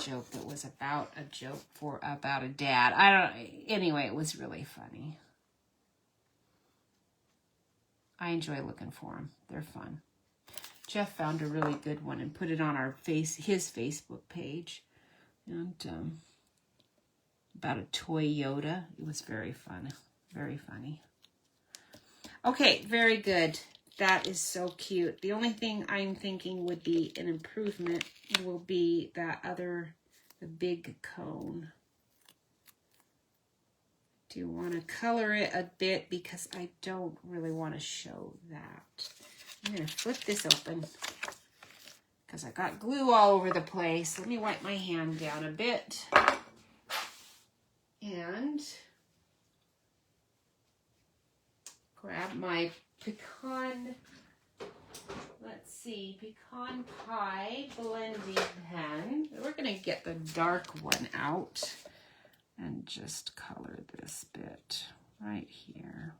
joke that was about a joke about a dad. Anyway, it was really funny. I enjoy looking for them. They're fun. Jeff found a really good one and put it on his Facebook page. And about a toy Yoda. It was very fun. Very funny. Okay, very good. That is so cute. The only thing I'm thinking would be an improvement will be the big cone. Do you want to color it a bit, because I don't really want to show that. I'm going to flip this open because I got glue all over the place. Let me wipe my hand down a bit. And grab my pecan pie blending pen. We're going to get the dark one out and just color this bit right here.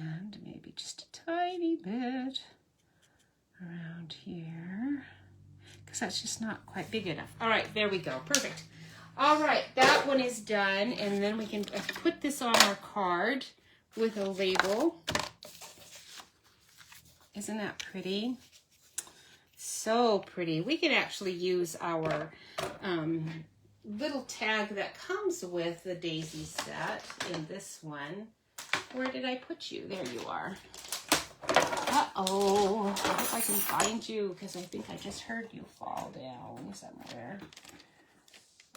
And maybe just a tiny bit around here, because that's just not quite big enough. All right, there we go. Perfect. All right, that one is done, and then we can put this on our card with a label. Isn't that pretty? So pretty. We can actually use our little tag that comes with the daisy set in this one. Where did I put you? There you are. Uh-oh. I hope I can find you, because I think I just heard you fall down somewhere.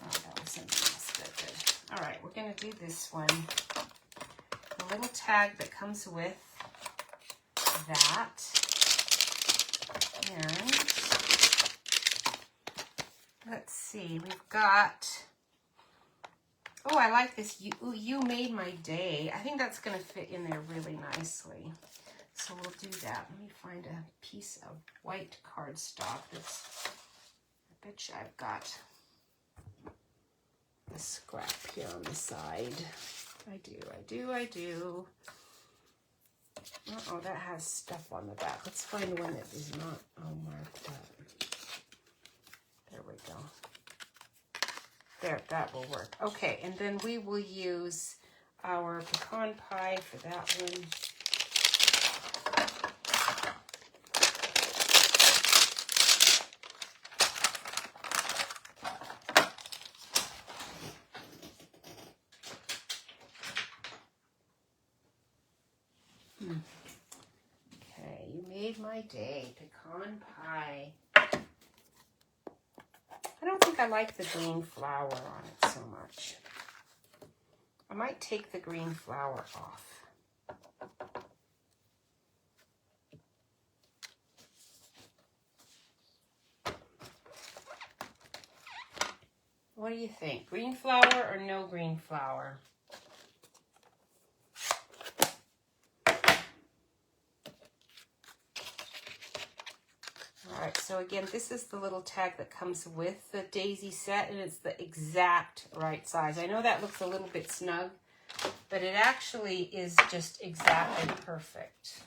Oh, that was something else. Good. All right, we're going to do this one. The little tag that comes with that. And let's see. We've got... Oh, I like this. You made my day. I think that's going to fit in there really nicely. So we'll do that. Let me find a piece of white cardstock that's... I bet you I've got a scrap here on the side. I do. Uh-oh, that has stuff on the back. Let's find one that is not all marked up. There we go. There, that will work. Okay, and then we will use our pecan pie for that one. Okay, you made my day. Pecan pie. I don't think I like the green flour on it so much. I might take the green flour off. What do you think? Green flour or no green flour? All right, so again, this is the little tag that comes with the daisy set, and it's the exact right size. I know that looks a little bit snug, but it actually is just exactly perfect.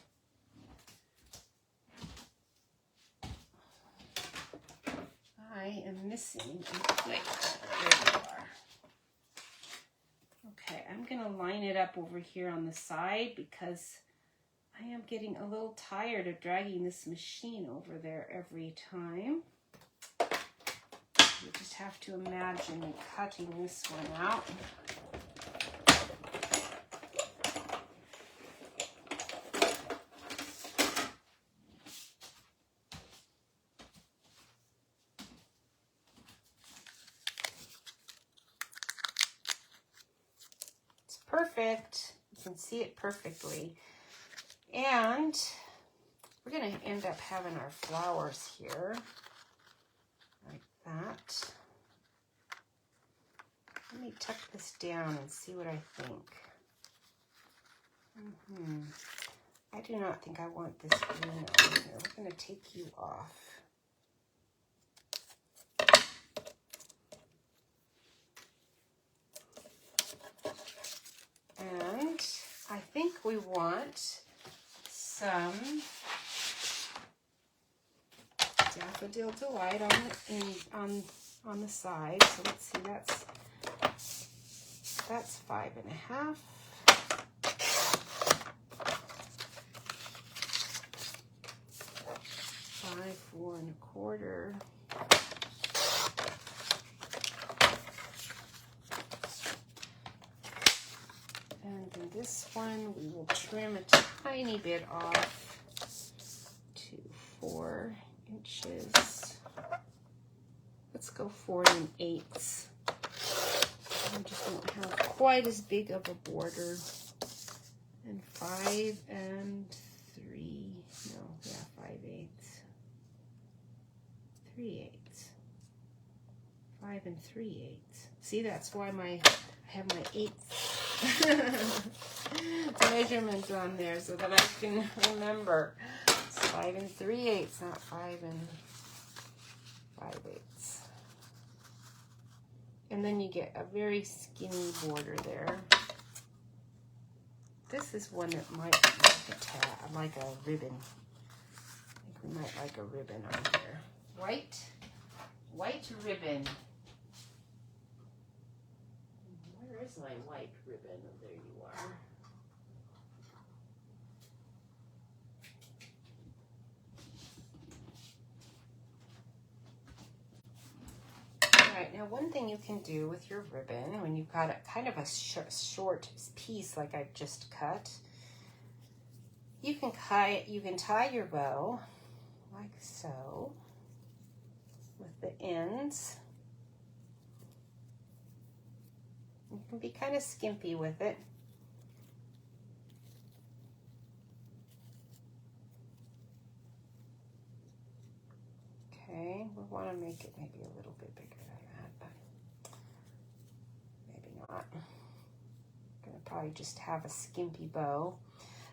I am missing a plate. There you are. Okay, I'm going to line it up over here on the side because I am getting a little tired of dragging this machine over there every time. You just have to imagine me cutting this one out. It's perfect. You can see it perfectly. And we're going to end up having our flowers here, like that. Let me tuck this down and see what I think. I do not think I want this green on here. We're going to take you off. And I think we want some Daffodil Delight on the side. So let's see, that's 5.5. 5, 4 1/4. And then this one we will trim a tiny bit off to 4 inches. Let's go 4 1/8. I just won't have quite as big of a border. And 5 3. No, yeah, 5/8. 3/8. 5 3/8. See, that's why I have my 8th measurement on there so that I can remember. It's 5 3/8, not 5 5/8. And then you get a very skinny border there. This is one that might like a ribbon. I think we might like a ribbon on here. White ribbon. Where is my white ribbon? Oh, there you are. All right, now one thing you can do with your ribbon when you've got a kind of a short piece like I just cut, you can tie your bow like so with the ends. You can be kind of skimpy with it. Okay, we want to make it maybe a little bit bigger than that, but maybe not. I'm going to probably just have a skimpy bow.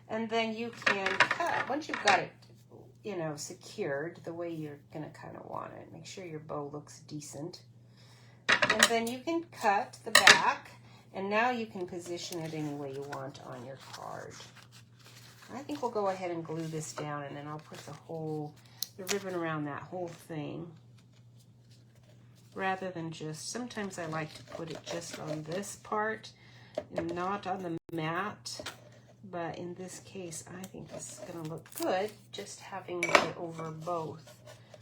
And then you can cut, once you've got it, secured the way you're going to kind of want it. Make sure your bow looks decent. And then you can cut the back, and now you can position it any way you want on your card. I think we'll go ahead and glue this down, and then I'll put the ribbon around that whole thing, rather than just, sometimes I like to put it just on this part, and not on the mat. But in this case, I think this is going to look good, just having it over both,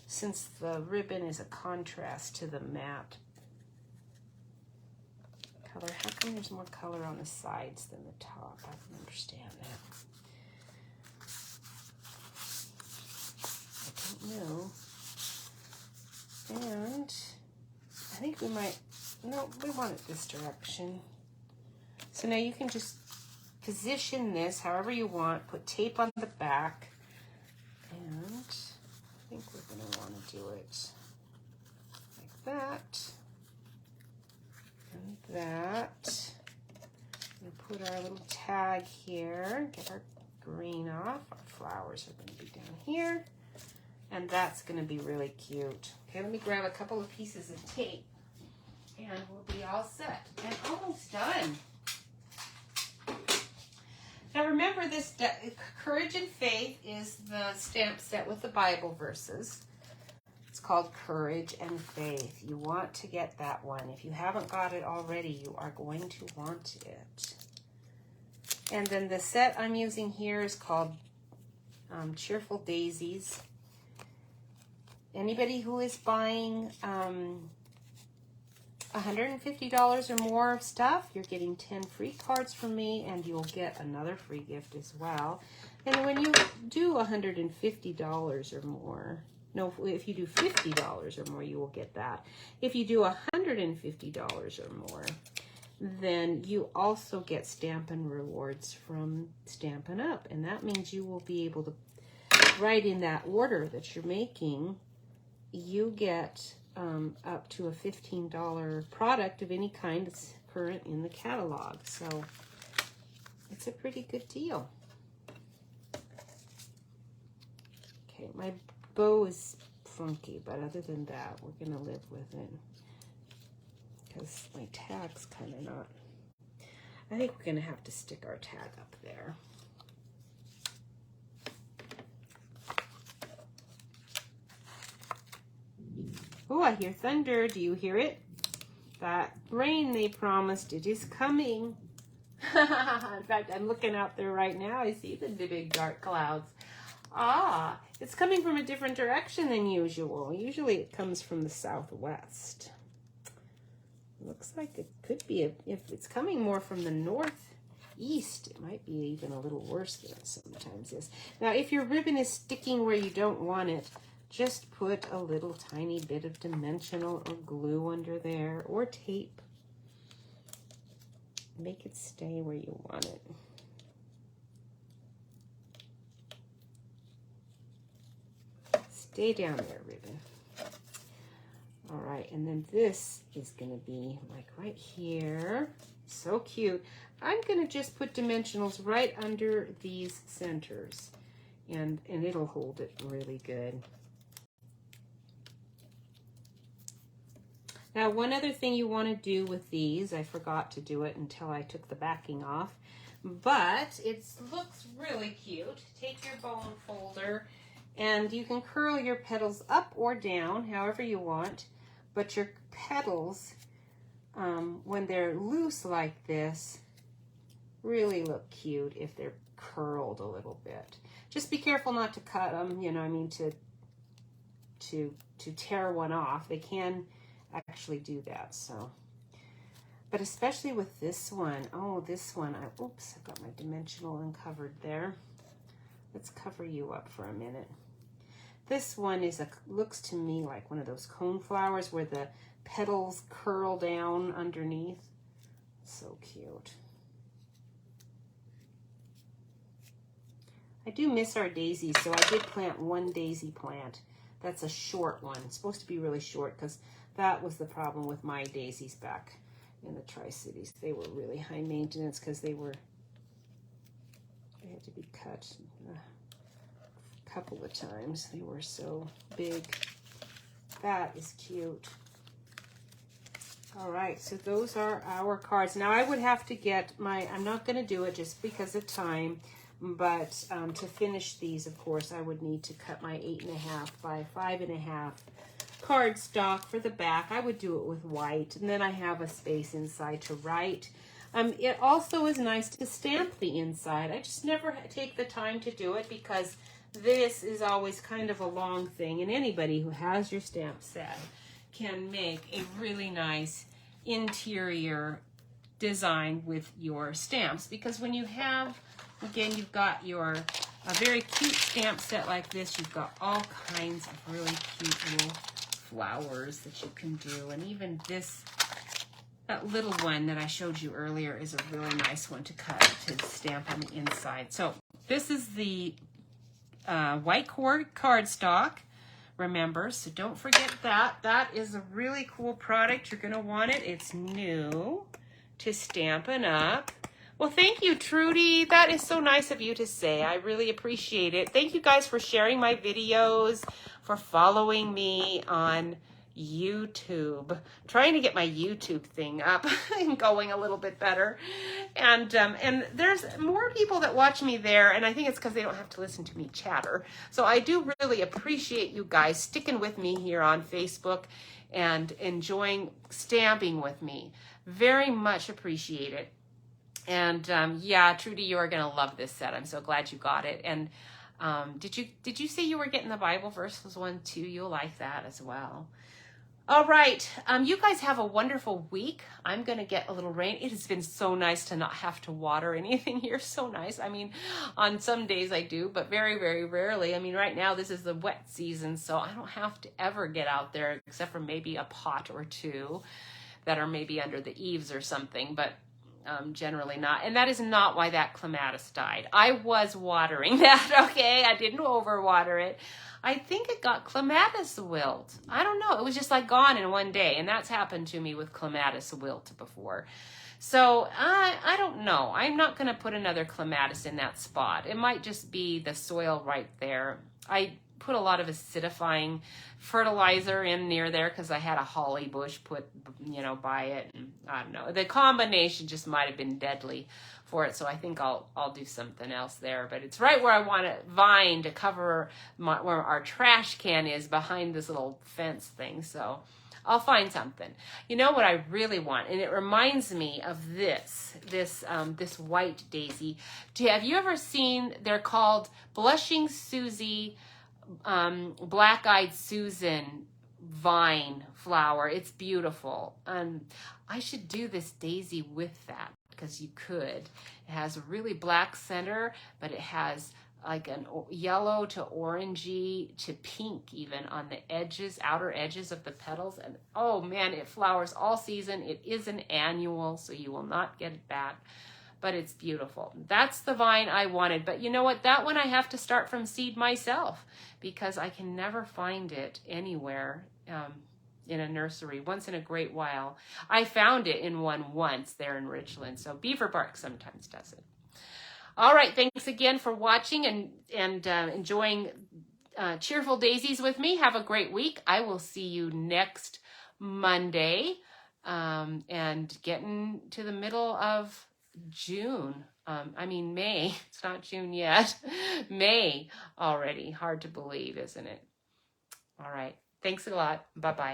since the ribbon is a contrast to the matte color. How come there's more color on the sides than the top? I don't understand that. I don't know. And I think we might, no, we want it this direction. So now you can just position this however you want, put tape on the back, and I think we're going to want to do it like that and that. We'll put our little tag here, get our green off. Our flowers are going to be down here, and that's going to be really cute. Okay, let me grab a couple of pieces of tape, and we'll be all set and almost done. Now remember, this Courage and Faith is the stamp set with the Bible verses. It's called Courage and Faith. You want to get that one. If you haven't got it already, you are going to want it. And then the set I'm using here is called Cheerful Daisies. Anybody who is buying $150 or more of stuff, you're getting 10 free cards from me, and you'll get another free gift as well. And when you do $150 or more, no, if you do $50 or more, you will get that. If you do $150 or more, then you also get Stampin' Rewards from Stampin' Up! And that means you will be able to write in that order that you're making, you get up to a $15 product of any kind that's current in the catalog. So it's a pretty good deal. Okay, my bow is funky, but other than that, we're going to live with it. Because my tag's kind of not. I think we're going to have to stick our tag up there. Oh, I hear thunder. Do you hear it? That rain they promised, it is coming. In fact, I'm looking out there right now. I see the big dark clouds. Ah, it's coming from a different direction than usual. Usually it comes from the southwest. Looks like it could be, if it's coming more from the northeast, it might be even a little worse than it sometimes is. Now, if your ribbon is sticking where you don't want it, just put a little tiny bit of dimensional or glue under there, or tape. Make it stay where you want it. Stay down there, ribbon. All right, and then this is gonna be like right here. So cute. I'm gonna just put dimensionals right under these centers, and it'll hold it really good. Now, one other thing you want to do with these, I forgot to do it until I took the backing off, but it looks really cute. Take your bone folder, and you can curl your petals up or down, however you want, but your petals, when they're loose like this, really look cute if they're curled a little bit. Just be careful not to cut them, you know, I mean, to tear one off. They can actually do that, so. But especially with this one, oh, this one, oops, I've got my dimensional uncovered there. Let's cover you up for a minute. This one looks to me like one of those cone flowers where the petals curl down underneath. So cute. I do miss our daisies, so I did plant one daisy plant. That's a short one. It's supposed to be really short because that was the problem with my daisies back in the Tri-Cities. They were really high maintenance because they had to be cut a couple of times. They were so big. That is cute. All right, so those are our cards. Now I would have to get I'm not going to do it just because of time, but to finish these, of course, I would need to cut my 8.5 by 5.5 cardstock for the back. I would do it with white, and then I have a space inside to write. It also is nice to stamp the inside. I just never take the time to do it because this is always kind of a long thing, and anybody who has your stamp set can make a really nice interior design with your stamps, because when you have, again, you've got a very cute stamp set like this, you've got all kinds of really cute little flowers that you can do, and even that little one that I showed you earlier is a really nice one to cut to stamp on the inside. So this is the white cardstock, remember, so don't forget that. That is a really cool product. You're going to want it. It's new to Stampin' Up. Well, thank you, Trudy. That is so nice of you to say. I really appreciate it. Thank you guys for sharing my videos, for following me on YouTube. Trying to get my YouTube thing up and going a little bit better. And there's more people that watch me there, and I think it's because they don't have to listen to me chatter. So I do really appreciate you guys sticking with me here on Facebook and enjoying stamping with me. Very much appreciate it. And yeah, Trudy, you are going to love this set. I'm so glad you got it. And did you say you were getting the Bible verses one too? You'll like that as well. All right, you guys have a wonderful week. I'm going to get a little rain. It has been so nice to not have to water anything here. So nice. I mean, on some days I do, but very, very rarely. I mean, right now this is the wet season, so I don't have to ever get out there except for maybe a pot or two that are maybe under the eaves or something, but generally not. And that is not why that clematis died. I was watering that, okay? I didn't overwater it. I think it got clematis wilt. I don't know. It was just like gone in one day. And that's happened to me with clematis wilt before. So I don't know. I'm not going to put another clematis in that spot. It might just be the soil right there. I put a lot of acidifying fertilizer in near there because I had a holly bush put, by it. And I don't know. The combination just might have been deadly for it, so I think I'll do something else there. But it's right where I want a vine to cover where our trash can is, behind this little fence thing. So I'll find something. You know what I really want, and it reminds me of this white daisy. Have you ever seen? They're called Blushing Susie, Black-Eyed Susan vine flower. It's beautiful. I should do this daisy with that, because you could. It has a really black center, but it has like an yellow to orangey to pink even on the edges, outer edges of the petals. And oh man, it flowers all season. It is an annual, so you will not get it back, but it's beautiful. That's the vine I wanted. But you know what? That one I have to start from seed myself, because I can never find it anywhere in a nursery. Once in a great while. I found it in one once there in Richland. So Beaver Bark sometimes does it. All right. Thanks again for watching and enjoying Cheerful Daisies with me. Have a great week. I will see you next Monday, and getting to the middle of June. May. It's not June yet. May already. Hard to believe, isn't it? All right. Thanks a lot. Bye-bye.